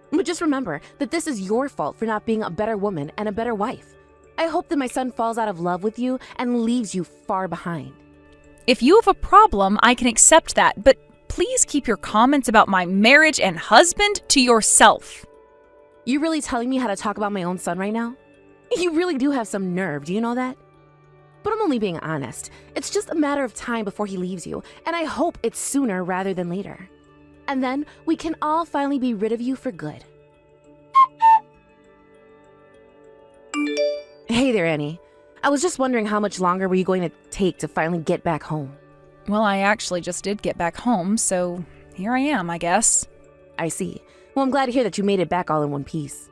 But just remember that this is your fault for not being a better woman and a better wife. I hope that my son falls out of love with you and leaves you far behind. If you have a problem, I can accept that, but please keep your comments about my marriage and husband to yourself. You really telling me how to talk about my own son right now? You really do have some nerve, do you know that? But I'm only being honest. It's just a matter of time before he leaves you, and I hope it's sooner rather than later. And then we can all finally be rid of you for good. Hey there, Annie. I was just wondering how much longer were you going to take to finally get back home? Well, I actually just did get back home, so here I am, I guess. I see. Well, I'm glad to hear that you made it back all in one piece.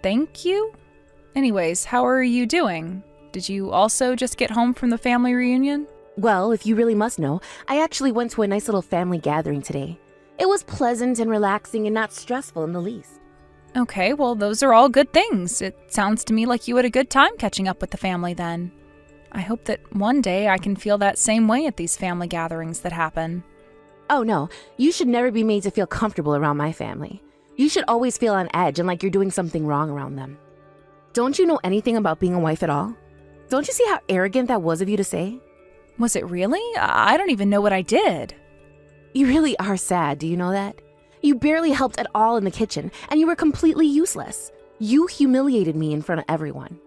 Thank you? Anyways, how are you doing? Did you also just get home from the family reunion? Well, if you really must know, I actually went to a nice little family gathering today. It was pleasant and relaxing and not stressful in the least. Okay, well, those are all good things. It sounds to me like you had a good time catching up with the family then. I hope that one day I can feel that same way at these family gatherings that happen. Oh no, you should never be made to feel comfortable around my family. You should always feel on edge and like you're doing something wrong around them. Don't you know anything about being a wife at all? Don't you see how arrogant that was of you to say? Was it really? I don't even know what I did. You really are sad, do you know that? You barely helped at all in the kitchen, and you were completely useless. You humiliated me in front of everyone.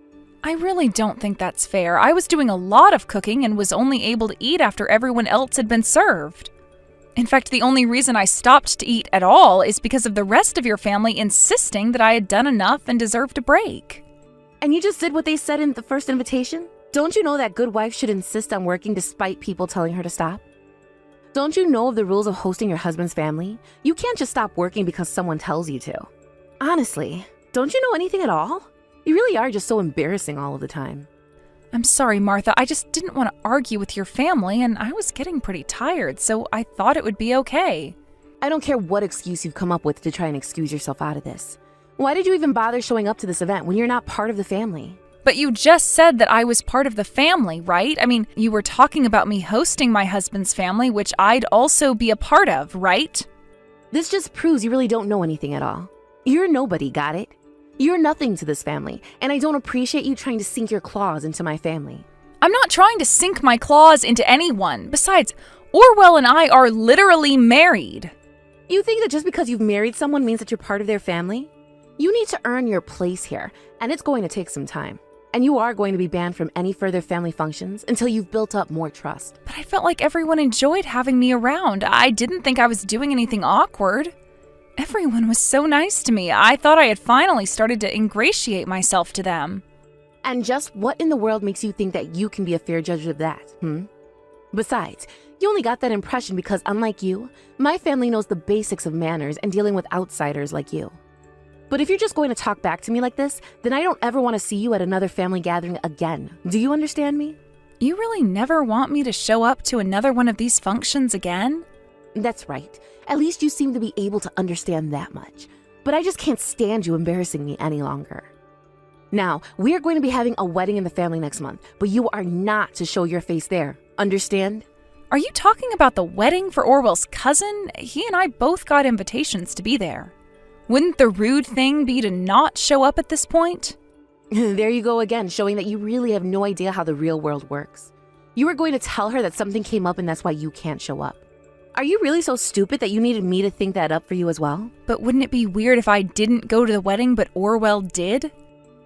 I really don't think that's fair. I was doing a lot of cooking and was only able to eat after everyone else had been served. In fact, the only reason I stopped to eat at all is because of the rest of your family insisting that I had done enough and deserved a break. And you just did what they said in the first invitation? Don't you know that good wife should insist on working despite people telling her to stop? Don't you know of the rules of hosting your husband's family? You can't just stop working because someone tells you to. Honestly, don't you know anything at all? You really are just so embarrassing all of the time. I'm sorry, Martha. I just didn't want to argue with your family, and I was getting pretty tired, so I thought it would be okay. I don't care what excuse you've come up with to try and excuse yourself out of this. Why did you even bother showing up to this event when you're not part of the family? But you just said that I was part of the family, right? I mean, you were talking about me hosting my husband's family, which I'd also be a part of, right? This just proves you really don't know anything at all. You're nobody, got it? You're nothing to this family, and I don't appreciate you trying to sink your claws into my family. I'm not trying to sink my claws into anyone. Besides, Orwell and I are literally married. You think that just because you've married someone means that you're part of their family? You need to earn your place here, and it's going to take some time. And you are going to be banned from any further family functions until you've built up more trust. But I felt like everyone enjoyed having me around. I didn't think I was doing anything awkward. Everyone was so nice to me. I thought I had finally started to ingratiate myself to them. And just what in the world makes you think that you can be a fair judge of that, Besides, you only got that impression because, unlike you, my family knows the basics of manners and dealing with outsiders like you. But if you're just going to talk back to me like this, then I don't ever want to see you at another family gathering again. Do you understand me? You really never want me to show up to another one of these functions again? That's right. At least you seem to be able to understand that much. But I just can't stand you embarrassing me any longer. Now, we are going to be having a wedding in the family next month, but you are not to show your face there. Understand? Are you talking about the wedding for Orwell's cousin? He and I both got invitations to be there. Wouldn't the rude thing be to not show up at this point? There you go again, showing that you really have no idea how the real world works. You were going to tell her that something came up and that's why you can't show up. Are you really so stupid that you needed me to think that up for you as well? But wouldn't it be weird if I didn't go to the wedding but Orwell did?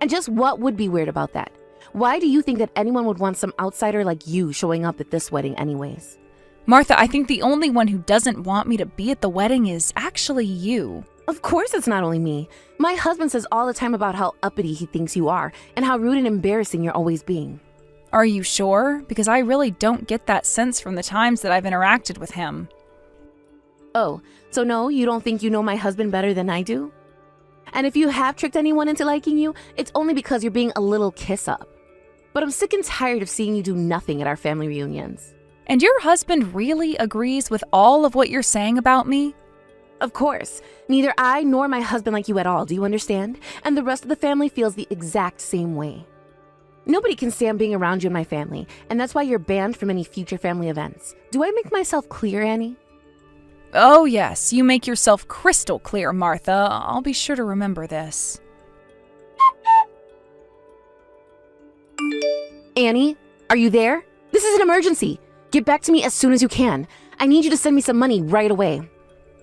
And just what would be weird about that? Why do you think that anyone would want some outsider like you showing up at this wedding anyways? Martha, I think the only one who doesn't want me to be at the wedding is actually you. Of course it's not only me. My husband says all the time about how uppity he thinks you are and how rude and embarrassing you're always being. Are you sure? Because I really don't get that sense from the times that I've interacted with him. Oh, so no, you don't think you know my husband better than I do? And if you have tricked anyone into liking you, it's only because you're being a little kiss-up. But I'm sick and tired of seeing you do nothing at our family reunions. And your husband really agrees with all of what you're saying about me? Of course. Neither I nor my husband like you at all, do you understand? And the rest of the family feels the exact same way. Nobody can stand being around you and my family, and that's why you're banned from any future family events. Do I make myself clear, Annie? Oh yes, you make yourself crystal clear, Martha. I'll be sure to remember this. Annie, are you there? This is an emergency. Get back to me as soon as you can. I need you to send me some money right away.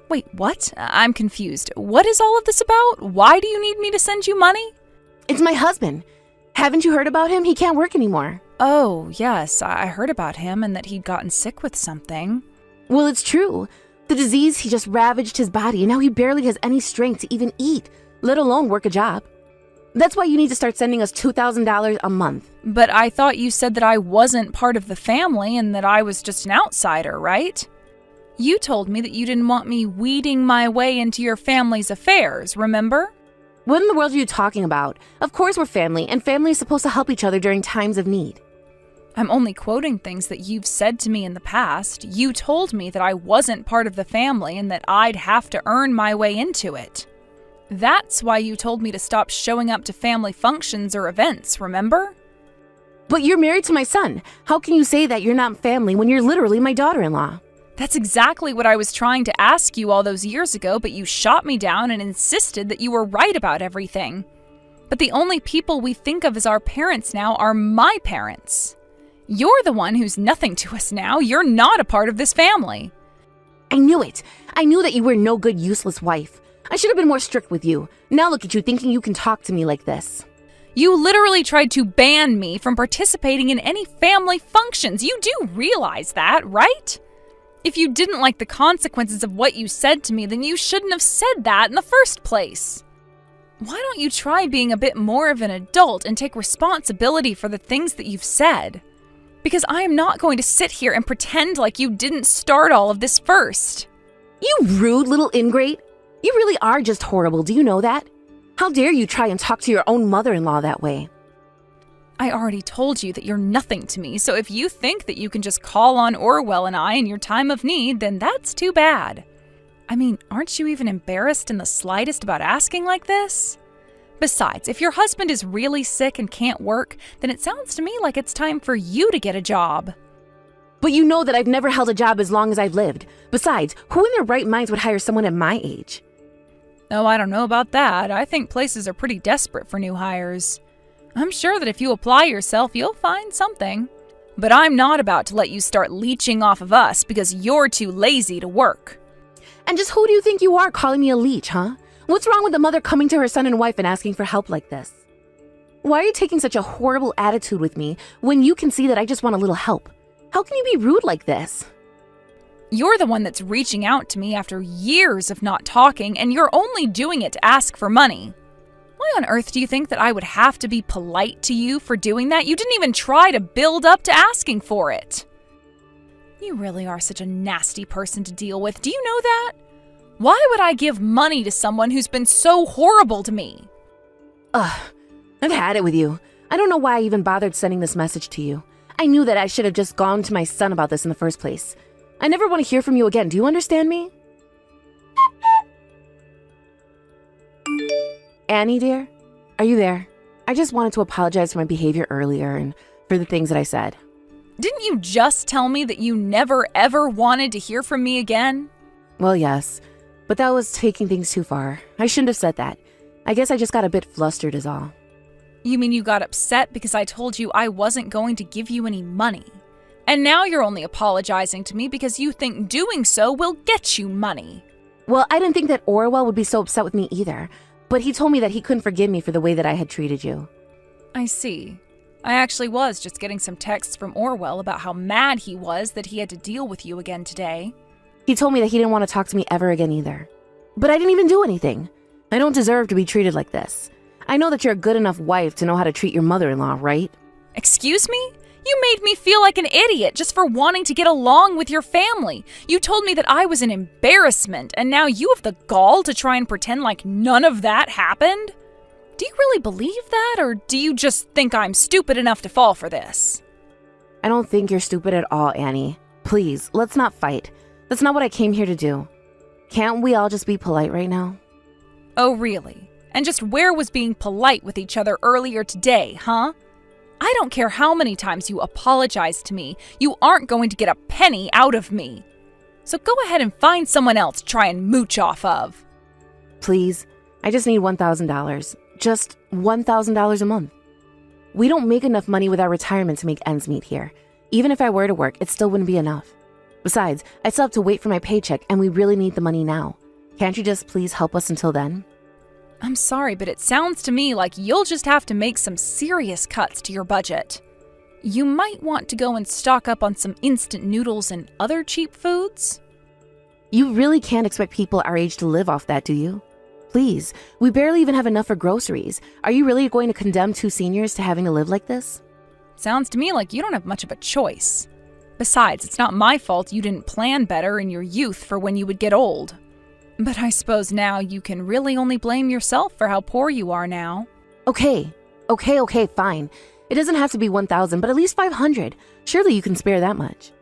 Wait, what? I'm confused. What is all of this about? Why do you need me to send you money? It's my husband. Haven't you heard about him? He can't work anymore. Oh, yes, I heard about him and that he'd gotten sick with something. Well, it's true. The disease, he just ravaged his body, and now he barely has any strength to even eat, let alone work a job. That's why you need to start sending us $2,000 a month. But I thought you said that I wasn't part of the family and that I was just an outsider, right? You told me that you didn't want me weeding my way into your family's affairs, remember? What in the world are you talking about? Of course we're family, and family is supposed to help each other during times of need. I'm only quoting things that you've said to me in the past. You told me that I wasn't part of the family and that I'd have to earn my way into it. That's why you told me to stop showing up to family functions or events, remember? But you're married to my son. How can you say that you're not family when you're literally my daughter-in-law? That's exactly what I was trying to ask you all those years ago, but you shot me down and insisted that you were right about everything. But the only people we think of as our parents now are my parents. You're the one who's nothing to us now. You're not a part of this family. I knew it. I knew that you were no good, useless wife. I should have been more strict with you. Now look at you thinking you can talk to me like this. You literally tried to ban me from participating in any family functions. You do realize that, right? If you didn't like the consequences of what you said to me, then you shouldn't have said that in the first place. Why don't you try being a bit more of an adult and take responsibility for the things that you've said? Because I am not going to sit here and pretend like you didn't start all of this first. You rude little ingrate. You really are just horrible, do you know that? How dare you try and talk to your own mother-in-law that way? I already told you that you're nothing to me, so if you think that you can just call on Orwell and I in your time of need, then that's too bad. I mean, aren't you even embarrassed in the slightest about asking like this? Besides, if your husband is really sick and can't work, then it sounds to me like it's time for you to get a job. But you know that I've never held a job as long as I've lived. Besides, who in their right minds would hire someone at my age? Oh, I don't know about that. I think places are pretty desperate for new hires. I'm sure that if you apply yourself, you'll find something. But I'm not about to let you start leeching off of us because you're too lazy to work. And just who do you think you are calling me a leech, huh? What's wrong with a mother coming to her son and wife and asking for help like this? Why are you taking such a horrible attitude with me when you can see that I just want a little help? How can you be rude like this? You're the one that's reaching out to me after years of not talking, and you're only doing it to ask for money. Why on earth do you think that I would have to be polite to you for doing that? You didn't even try to build up to asking for it. You really are such a nasty person to deal with. Do you know that? Why would I give money to someone who's been so horrible to me? Ugh, I've had it with you. I don't know why I even bothered sending this message to you. I knew that I should have just gone to my son about this in the first place. I never want to hear from you again. Do you understand me? Annie, dear? Are you there? I just wanted to apologize for my behavior earlier and for the things that I said. Didn't you just tell me that you never ever wanted to hear from me again? Well, yes, but that was taking things too far. I shouldn't have said that. I guess I just got a bit flustered is all. You mean you got upset because I told you I wasn't going to give you any money? And now you're only apologizing to me because you think doing so will get you money. Well, I didn't think that Orwell would be so upset with me either, but he told me that he couldn't forgive me for the way that I had treated you. I see. I actually was just getting some texts from Orwell about how mad he was that he had to deal with you again today. He told me that he didn't want to talk to me ever again either. But I didn't even do anything. I don't deserve to be treated like this. I know that you're a good enough wife to know how to treat your mother-in-law, right? Excuse me? You made me feel like an idiot just for wanting to get along with your family. You told me that I was an embarrassment, and now you have the gall to try and pretend like none of that happened? Do you really believe that, or do you just think I'm stupid enough to fall for this? I don't think you're stupid at all, Annie. Please, let's not fight. That's not what I came here to do. Can't we all just be polite right now? Oh, really? And just where was being polite with each other earlier today, huh? I don't care how many times you apologize to me, you aren't going to get a penny out of me. So go ahead and find someone else to try and mooch off of. Please, I just need $1,000. Just $1,000 a month. We don't make enough money with our retirement to make ends meet here. Even if I were to work, it still wouldn't be enough. Besides, I still have to wait for my paycheck, and we really need the money now. Can't you just please help us until then? I'm sorry, but it sounds to me like you'll just have to make some serious cuts to your budget. You might want to go and stock up on some instant noodles and other cheap foods. You really can't expect people our age to live off that, do you? Please, we barely even have enough for groceries. Are you really going to condemn 2 seniors to having to live like this? Sounds to me like you don't have much of a choice. Besides, it's not my fault you didn't plan better in your youth for when you would get old. But I suppose now you can really only blame yourself for how poor you are now. Okay, fine. It doesn't have to be 1,000, but at least 500. Surely you can spare that much.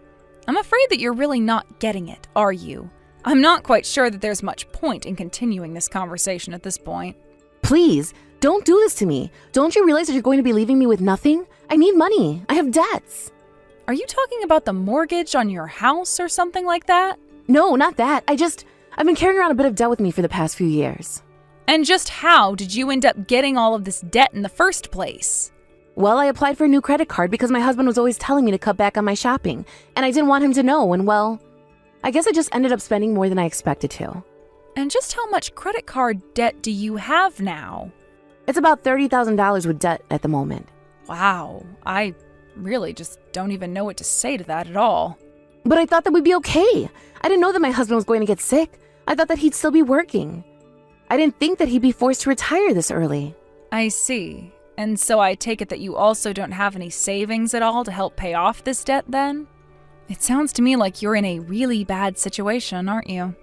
I'm afraid that you're really not getting it, are you? I'm not quite sure that there's much point in continuing this conversation at this point. Please, don't do this to me. Don't you realize that you're going to be leaving me with nothing? I need money. I have debts. Are you talking about the mortgage on your house or something like that? No, not that. I've been carrying around a bit of debt with me for the past few years. And just how did you end up getting all of this debt in the first place? Well, I applied for a new credit card because my husband was always telling me to cut back on my shopping, and I didn't want him to know, and well, I guess I just ended up spending more than I expected to. And just how much credit card debt do you have now? It's about $30,000 with debt at the moment. Wow, I really just don't even know what to say to that at all. But I thought that we'd be okay. I didn't know that my husband was going to get sick. I thought that he'd still be working. I didn't think that he'd be forced to retire this early. I see. And so I take it that you also don't have any savings at all to help pay off this debt then? It sounds to me like you're in a really bad situation, aren't you?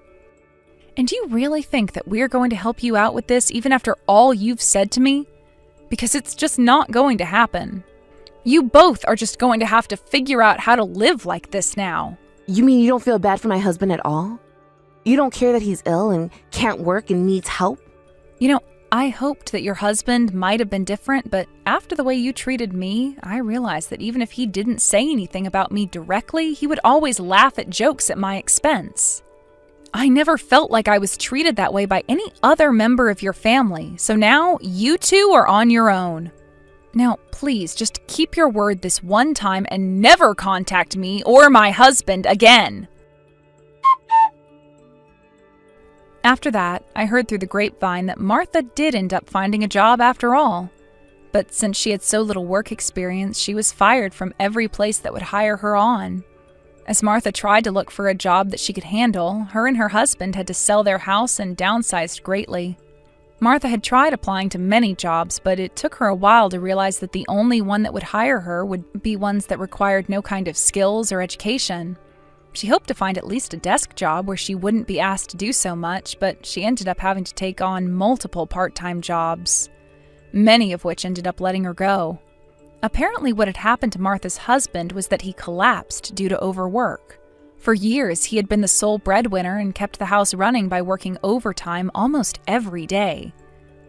And do you really think that we're going to help you out with this even after all you've said to me? Because it's just not going to happen. You both are just going to have to figure out how to live like this now. You mean you don't feel bad for my husband at all? You don't care that he's ill and can't work and needs help? You know, I hoped that your husband might have been different, but after the way you treated me, I realized that even if he didn't say anything about me directly, he would always laugh at jokes at my expense. I never felt like I was treated that way by any other member of your family, so now you two are on your own. Now, please, just keep your word this one time and never contact me or my husband again. After that, I heard through the grapevine that Martha did end up finding a job after all. But since she had so little work experience, she was fired from every place that would hire her on. As Martha tried to look for a job that she could handle, her and her husband had to sell their house and downsized greatly. Martha had tried applying to many jobs, but it took her a while to realize that the only one that would hire her would be ones that required no kind of skills or education. She hoped to find at least a desk job where she wouldn't be asked to do so much, but she ended up having to take on multiple part-time jobs, many of which ended up letting her go. Apparently what had happened to Martha's husband was that he collapsed due to overwork. For years, he had been the sole breadwinner and kept the house running by working overtime almost every day.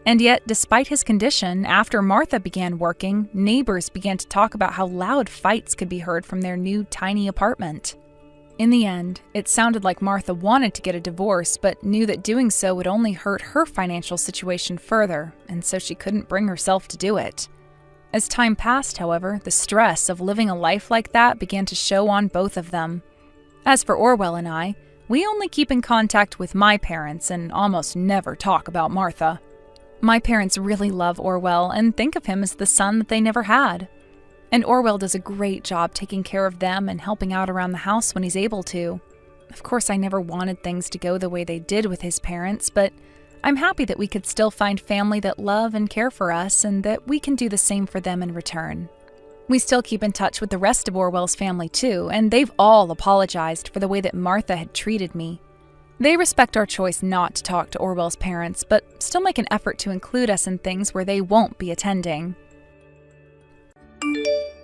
And yet, despite his condition, after Martha began working, neighbors began to talk about how loud fights could be heard from their new tiny apartment. In the end, it sounded like Martha wanted to get a divorce, but knew that doing so would only hurt her financial situation further, and so she couldn't bring herself to do it. As time passed, however, the stress of living a life like that began to show on both of them. As for Orwell and I, we only keep in contact with my parents and almost never talk about Martha. My parents really love Orwell and think of him as the son that they never had. And Orwell does a great job taking care of them and helping out around the house when he's able to. Of course, I never wanted things to go the way they did with his parents, but I'm happy that we could still find family that love and care for us and that we can do the same for them in return. We still keep in touch with the rest of Orwell's family too, and they've all apologized for the way that Martha had treated me. They respect our choice not to talk to Orwell's parents, but still make an effort to include us in things where they won't be attending.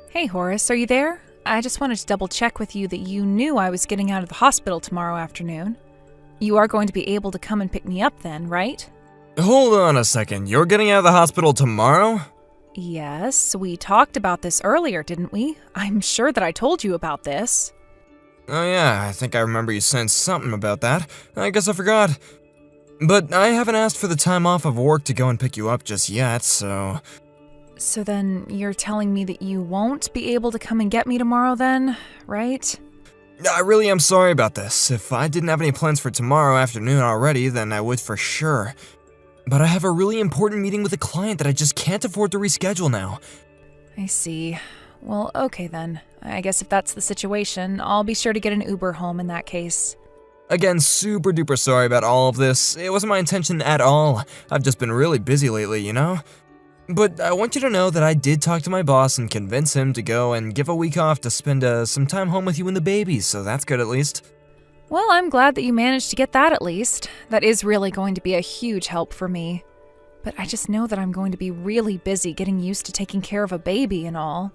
Hey Horace, are you there? I just wanted to double check with you that you knew I was getting out of the hospital tomorrow afternoon. You are going to be able to come and pick me up then, right? Hold on a second, you're getting out of the hospital tomorrow? Yes, we talked about this earlier, didn't we? I'm sure that I told you about this. Oh yeah, I think I remember you saying something about that. I guess I forgot. But I haven't asked for the time off of work to go and pick you up just yet, so... So then you're telling me that you won't be able to come and get me tomorrow then, right? I really am sorry about this. If I didn't have any plans for tomorrow afternoon already, then I would for sure. But I have a really important meeting with a client that I just can't afford to reschedule now. I see. Well, okay then. I guess if that's the situation, I'll be sure to get an Uber home in that case. Again, super duper sorry about all of this. It wasn't my intention at all. I've just been really busy lately, you know? But I want you to know that I did talk to my boss and convince him to go and give a week off to spend some time home with you and the baby, so that's good at least. Well, I'm glad that you managed to get that at least. That is really going to be a huge help for me. But I just know that I'm going to be really busy getting used to taking care of a baby and all.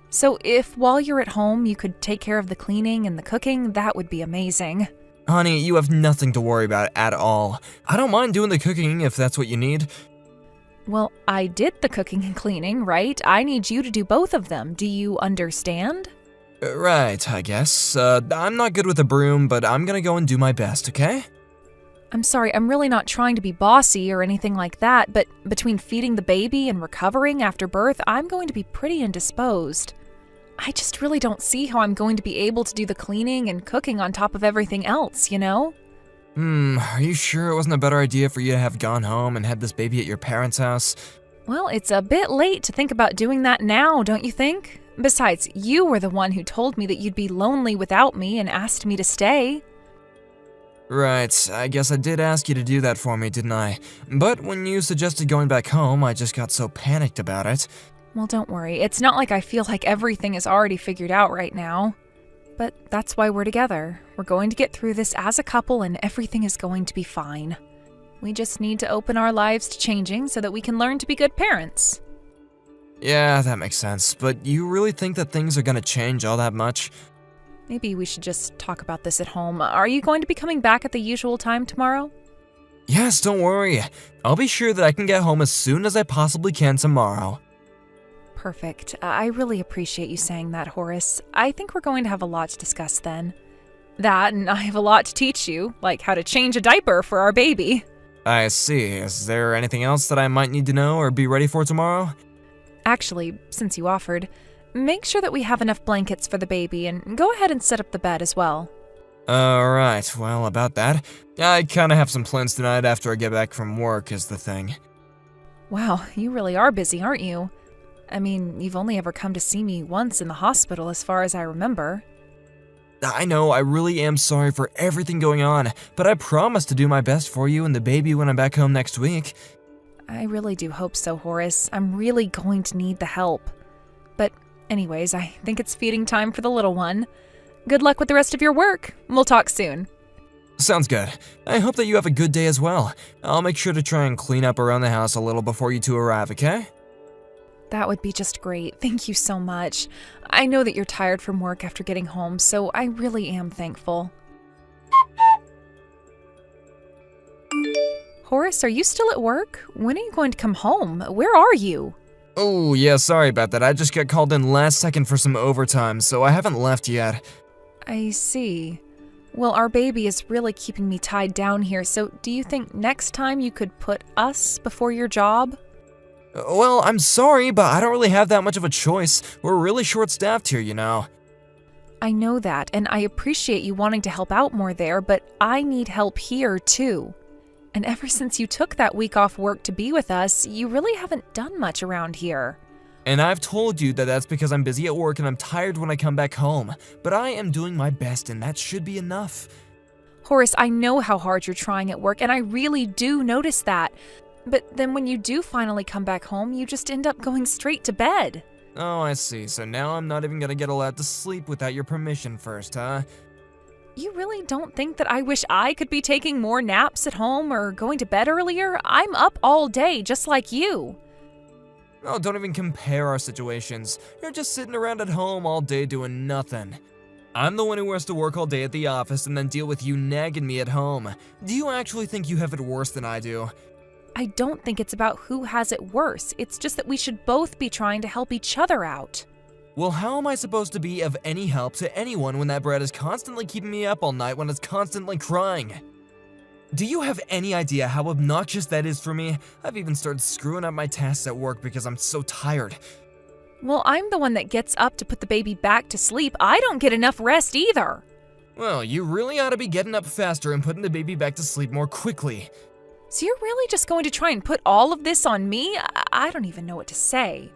So if while you're at home you could take care of the cleaning and the cooking, that would be amazing. Honey, you have nothing to worry about at all. I don't mind doing the cooking if that's what you need. Well, I did the cooking and cleaning, right? I need you to do both of them. Do you understand? Right, I guess. I'm not good with a broom, but I'm gonna go and do my best, okay? I'm sorry, I'm really not trying to be bossy or anything like that, but between feeding the baby and recovering after birth, I'm going to be pretty indisposed. I just really don't see how I'm going to be able to do the cleaning and cooking on top of everything else, you know? Are you sure it wasn't a better idea for you to have gone home and had this baby at your parents' house? Well, it's a bit late to think about doing that now, don't you think? Besides, you were the one who told me that you'd be lonely without me and asked me to stay. Right, I guess I did ask you to do that for me, didn't I? But when you suggested going back home, I just got so panicked about it. Well, don't worry. It's not like I feel like everything is already figured out right now. But that's why we're together. We're going to get through this as a couple and everything is going to be fine. We just need to open our lives to changing so that we can learn to be good parents. Yeah, that makes sense. But you really think that things are gonna change all that much? Maybe we should just talk about this at home. Are you going to be coming back at the usual time tomorrow? Yes, don't worry. I'll be sure that I can get home as soon as I possibly can tomorrow. Perfect. I really appreciate you saying that, Horace. I think we're going to have a lot to discuss then. That, and I have a lot to teach you, like how to change a diaper for our baby. I see. Is there anything else that I might need to know or be ready for tomorrow? Actually, since you offered, make sure that we have enough blankets for the baby and go ahead and set up the bed as well. Alright, well, about that. I kinda have some plans tonight after I get back from work is the thing. Wow, you really are busy, aren't you? I mean, you've only ever come to see me once in the hospital as far as I remember. I know, I really am sorry for everything going on, but I promise to do my best for you and the baby when I'm back home next week. I really do hope so, Horace. I'm really going to need the help. But anyways, I think it's feeding time for the little one. Good luck with the rest of your work. We'll talk soon. Sounds good. I hope that you have a good day as well. I'll make sure to try and clean up around the house a little before you two arrive, okay? That would be just great. Thank you so much. I know that you're tired from work after getting home, so I really am thankful. Horace, are you still at work? When are you going to come home? Where are you? Oh, yeah, sorry about that. I just got called in last second for some overtime, so I haven't left yet. I see. Well, our baby is really keeping me tied down here, so do you think next time you could put us before your job? Well, I'm sorry, but I don't really have that much of a choice. We're really short-staffed here, you know. I know that, and I appreciate you wanting to help out more there, but I need help here, too. And ever since you took that week off work to be with us, you really haven't done much around here. And I've told you that that's because I'm busy at work and I'm tired when I come back home. But I am doing my best, and that should be enough. Horace, I know how hard you're trying at work, and I really do notice that. But then when you do finally come back home, you just end up going straight to bed. Oh, I see. So now I'm not even gonna get allowed to sleep without your permission first, huh? You really don't think that I wish I could be taking more naps at home or going to bed earlier? I'm up all day, just like you. Oh, don't even compare our situations. You're just sitting around at home all day doing nothing. I'm the one who has to work all day at the office and then deal with you nagging me at home. Do you actually think you have it worse than I do? I don't think it's about who has it worse. It's just that we should both be trying to help each other out. Well, how am I supposed to be of any help to anyone when that brat is constantly keeping me up all night when it's constantly crying? Do you have any idea how obnoxious that is for me? I've even started screwing up my tasks at work because I'm so tired. Well, I'm the one that gets up to put the baby back to sleep. I don't get enough rest either. Well, you really ought to be getting up faster and putting the baby back to sleep more quickly. So you're really just going to try and put all of this on me? I don't even know what to say.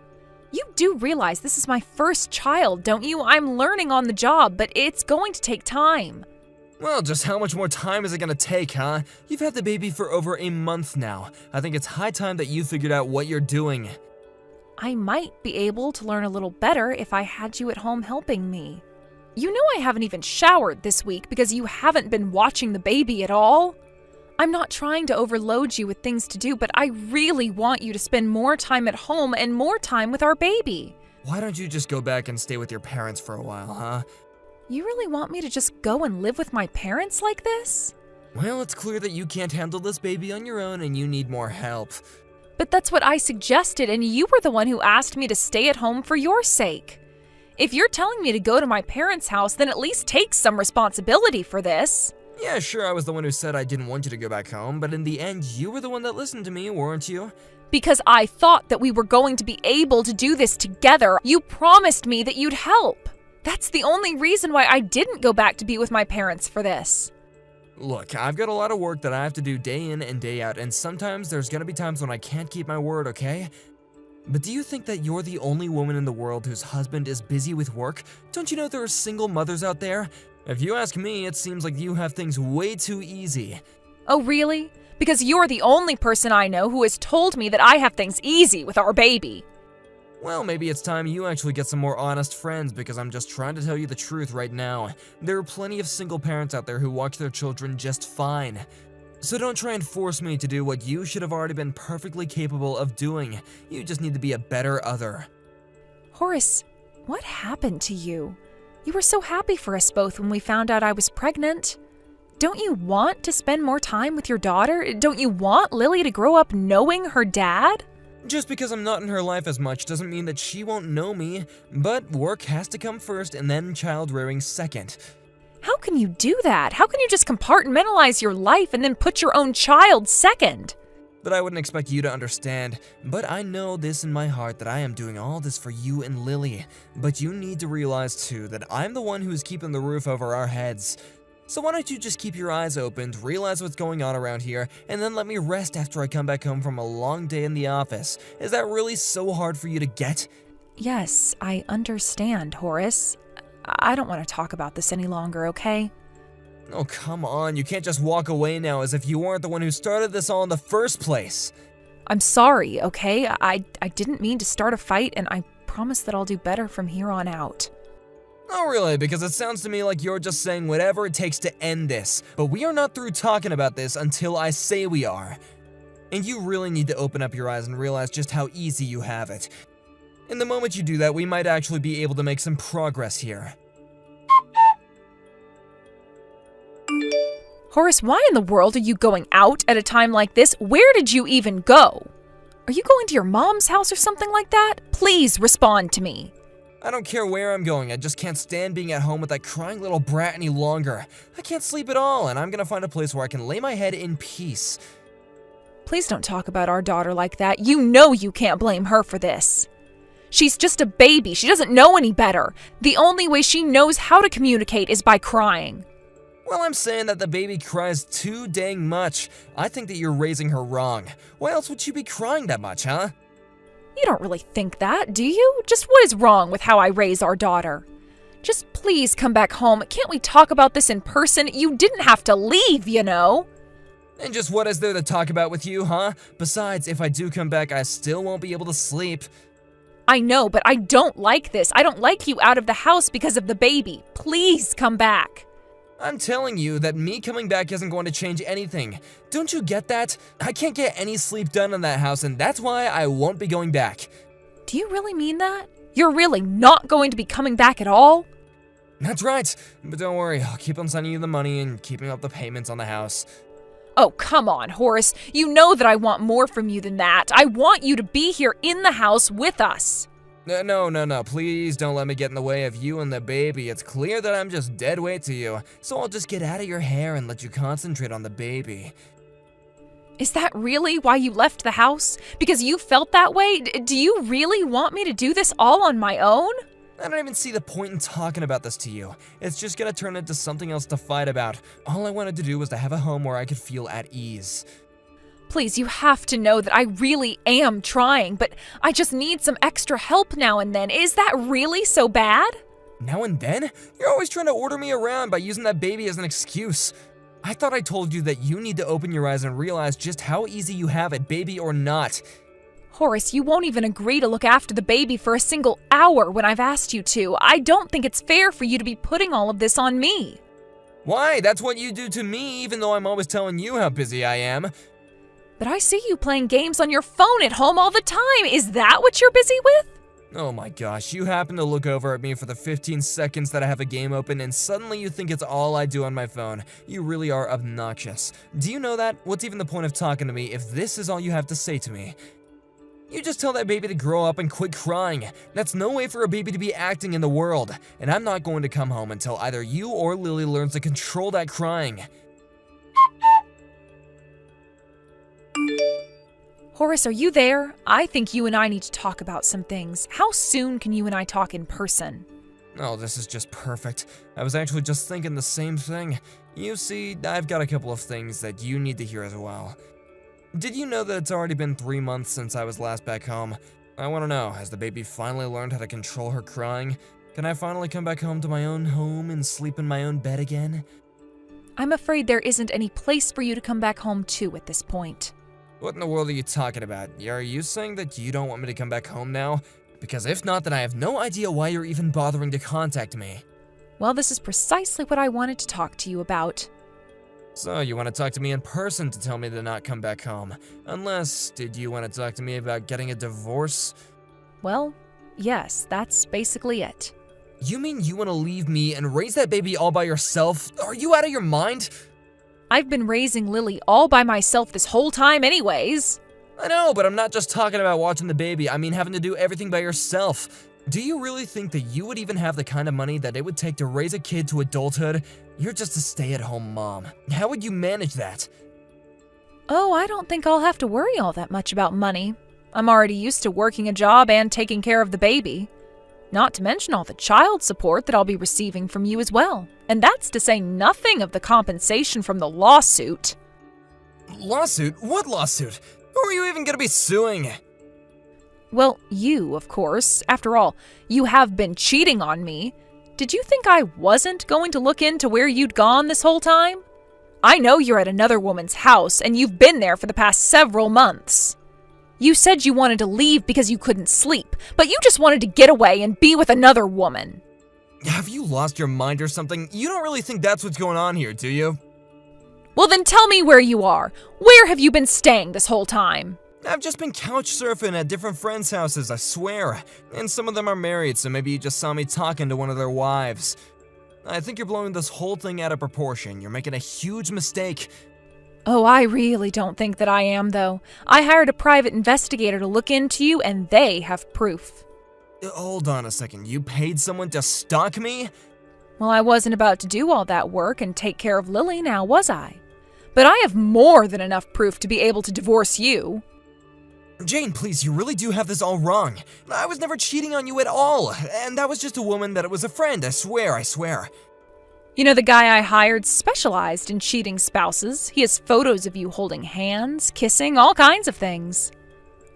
You do realize this is my first child, don't you? I'm learning on the job, but it's going to take time. Well, just how much more time is it gonna take, huh? You've had the baby for over a month now. I think it's high time that you figured out what you're doing. I might be able to learn a little better if I had you at home helping me. You know I haven't even showered this week because you haven't been watching the baby at all. I'm not trying to overload you with things to do, but I really want you to spend more time at home and more time with our baby. Why don't you just go back and stay with your parents for a while, huh? You really want me to just go and live with my parents like this? Well, it's clear that you can't handle this baby on your own and you need more help. But that's what I suggested, and you were the one who asked me to stay at home for your sake. If you're telling me to go to my parents' house, then at least take some responsibility for this. Yeah, sure, I was the one who said I didn't want you to go back home, but in the end, you were the one that listened to me, weren't you? Because I thought that we were going to be able to do this together. You promised me that you'd help. That's the only reason why I didn't go back to be with my parents for this. Look, I've got a lot of work that I have to do day in and day out, and sometimes there's gonna be times when I can't keep my word, okay? But do you think that you're the only woman in the world whose husband is busy with work? Don't you know there are single mothers out there? If you ask me, it seems like you have things way too easy. Oh, really? Because you're the only person I know who has told me that I have things easy with our baby. Well, maybe it's time you actually get some more honest friends, because I'm just trying to tell you the truth right now. There are plenty of single parents out there who watch their children just fine. So don't try and force me to do what you should have already been perfectly capable of doing. You just need to be a better other. Horace, what happened to you? You were so happy for us both when we found out I was pregnant. Don't you want to spend more time with your daughter? Don't you want Lily to grow up knowing her dad? Just because I'm not in her life as much doesn't mean that she won't know me, but work has to come first and then child rearing second. How can you do that? How can you just compartmentalize your life and then put your own child second? But I wouldn't expect you to understand. But I know this in my heart that I am doing all this for you and Lily. But you need to realize too that I'm the one who's keeping the roof over our heads. So why don't you just keep your eyes opened, realize what's going on around here, and then let me rest after I come back home from a long day in the office. Is that really so hard for you to get? Yes, I understand, Horace. I don't want to talk about this any longer, okay? Oh, come on, you can't just walk away now as if you weren't the one who started this all in the first place. I'm sorry, okay? I didn't mean to start a fight, and I promise that I'll do better from here on out. Oh, really? Because it sounds to me like you're just saying whatever it takes to end this. But we are not through talking about this until I say we are. And you really need to open up your eyes and realize just how easy you have it. And the moment you do that, we might actually be able to make some progress here. Horace, why in the world are you going out at a time like this? Where did you even go? Are you going to your mom's house or something like that? Please respond to me. I don't care where I'm going, I just can't stand being at home with that crying little brat any longer. I can't sleep at all, and I'm gonna find a place where I can lay my head in peace. Please don't talk about our daughter like that. You know you can't blame her for this. She's just a baby. She doesn't know any better. The only way she knows how to communicate is by crying. Well, I'm saying that the baby cries too dang much. I think that you're raising her wrong. Why else would she be crying that much, huh? You don't really think that, do you? Just what is wrong with how I raise our daughter? Just please come back home. Can't we talk about this in person? You didn't have to leave, you know. And just what is there to talk about with you, huh? Besides, if I do come back, I still won't be able to sleep. I know, but I don't like this. I don't like you out of the house because of the baby. Please come back. I'm telling you that me coming back isn't going to change anything. Don't you get that? I can't get any sleep done in that house, and that's why I won't be going back. Do you really mean that? You're really not going to be coming back at all? That's right, but don't worry, I'll keep on sending you the money and keeping up the payments on the house. Oh, come on, Horace. You know that I want more from you than that. I want you to be here in the house with us. No, please don't let me get in the way of you and the baby. It's clear that I'm just dead weight to you, so I'll just get out of your hair and let you concentrate on the baby. Is that really why you left the house? Because you felt that way? Do you really want me to do this all on my own? I don't even see the point in talking about this to you. It's just gonna turn into something else to fight about. All I wanted to do was to have a home where I could feel at ease. Please, you have to know that I really am trying, but I just need some extra help now and then. Is that really so bad? Now and then? You're always trying to order me around by using that baby as an excuse. I thought I told you that you need to open your eyes and realize just how easy you have it, baby or not. Horace, you won't even agree to look after the baby for a single hour when I've asked you to. I don't think it's fair for you to be putting all of this on me. Why? That's what you do to me, even though I'm always telling you how busy I am. But I see you playing games on your phone at home all the time. Is that what you're busy with? Oh my gosh, you happen to look over at me for the 15 seconds that I have a game open and suddenly you think it's all I do on my phone. You really are obnoxious. Do you know that? What's even the point of talking to me if this is all you have to say to me? You just tell that baby to grow up and quit crying. That's no way for a baby to be acting in the world. And I'm not going to come home until either you or Lily learns to control that crying. Horace, are you there? I think you and I need to talk about some things. How soon can you and I talk in person? Oh, this is just perfect. I was actually just thinking the same thing. You see, I've got a couple of things that you need to hear as well. Did you know that it's already been 3 months since I was last back home? I want to know, has the baby finally learned how to control her crying? Can I finally come back home to my own home and sleep in my own bed again? I'm afraid there isn't any place for you to come back home to at this point. What in the world are you talking about? Are you saying that you don't want me to come back home now? Because if not, then I have no idea why you're even bothering to contact me. Well, this is precisely what I wanted to talk to you about. So, you want to talk to me in person to tell me to not come back home? Unless, did you want to talk to me about getting a divorce? Well, yes, that's basically it. You mean you want to leave me and raise that baby all by yourself? Are you out of your mind? I've been raising Lily all by myself this whole time anyways. I know, but I'm not just talking about watching the baby. I mean having to do everything by yourself. Do you really think that you would even have the kind of money that it would take to raise a kid to adulthood? You're just a stay-at-home mom. How would you manage that? Oh, I don't think I'll have to worry all that much about money. I'm already used to working a job and taking care of the baby. Not to mention all the child support that I'll be receiving from you as well. And that's to say nothing of the compensation from the lawsuit. Lawsuit? What lawsuit? Who are you even gonna be suing? Well, you, of course. After all, you have been cheating on me. Did you think I wasn't going to look into where you'd gone this whole time? I know you're at another woman's house, and you've been there for the past several months. You said you wanted to leave because you couldn't sleep, but you just wanted to get away and be with another woman. Have you lost your mind or something? You don't really think that's what's going on here, do you? Well, then tell me where you are. Where have you been staying this whole time? I've just been couch surfing at different friends' houses, I swear. And some of them are married, so maybe you just saw me talking to one of their wives. I think you're blowing this whole thing out of proportion. You're making a huge mistake. Oh, I really don't think that I am, though. I hired a private investigator to look into you, and they have proof. Hold on a second. You paid someone to stalk me? Well, I wasn't about to do all that work and take care of Lily now, was I? But I have more than enough proof to be able to divorce you. Jane, please, you really do have this all wrong. I was never cheating on you at all, and that was just a woman that was a friend, I swear. You know, the guy I hired specialized in cheating spouses. He has photos of you holding hands, kissing, all kinds of things.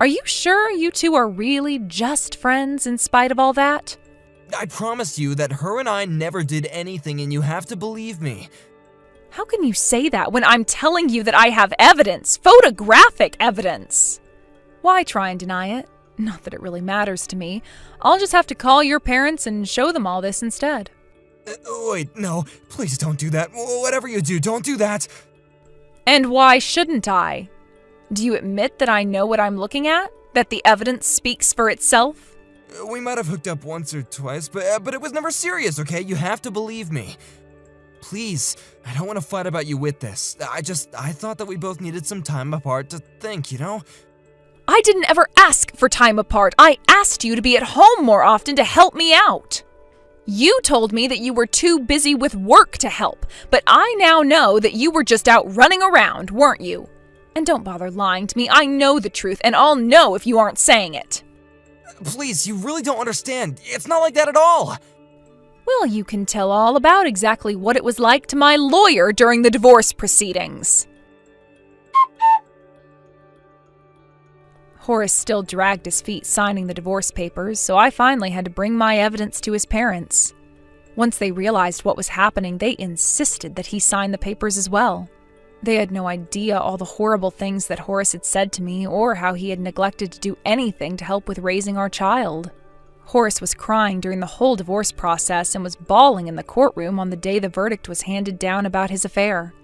Are you sure you two are really just friends in spite of all that? I promise you that her and I never did anything, and you have to believe me. How can you say that when I'm telling you that I have evidence, photographic evidence? Why try and deny it? Not that it really matters to me. I'll just have to call your parents and show them all this instead. Wait, no, please don't do that. Whatever you do, don't do that. And why shouldn't I? Do you admit that I know what I'm looking at? That the evidence speaks for itself? We might have hooked up once or twice, but it was never serious, okay? You have to believe me. Please, I don't want to fight about you with this. I thought that we both needed some time apart to think, you know? I didn't ever ask for time apart. I asked you to be at home more often to help me out. You told me that you were too busy with work to help, but I now know that you were just out running around, weren't you? And don't bother lying to me. I know the truth, and I'll know if you aren't saying it. Please, you really don't understand. It's not like that at all. Well, you can tell all about exactly what it was like to my lawyer during the divorce proceedings. Horace still dragged his feet signing the divorce papers, so I finally had to bring my evidence to his parents. Once they realized what was happening, they insisted that he sign the papers as well. They had no idea all the horrible things that Horace had said to me or how he had neglected to do anything to help with raising our child. Horace was crying during the whole divorce process and was bawling in the courtroom on the day the verdict was handed down about his affair.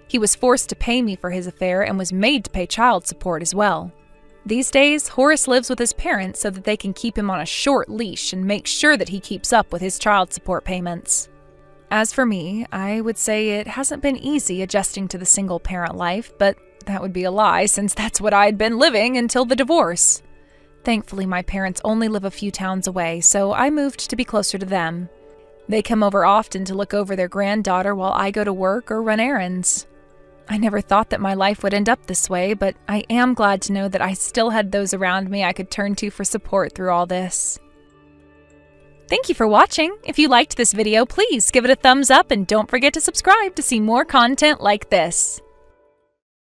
He was forced to pay me for his affair and was made to pay child support as well. These days, Horace lives with his parents so that they can keep him on a short leash and make sure that he keeps up with his child support payments. As for me, I would say it hasn't been easy adjusting to the single-parent life, but that would be a lie since that's what I had been living until the divorce. Thankfully, my parents only live a few towns away, so I moved to be closer to them. They come over often to look over their granddaughter while I go to work or run errands. I never thought that my life would end up this way, but I am glad to know that I still had those around me I could turn to for support through all this. Thank you for watching. If you liked this video, please give it a thumbs up and don't forget to subscribe to see more content like this.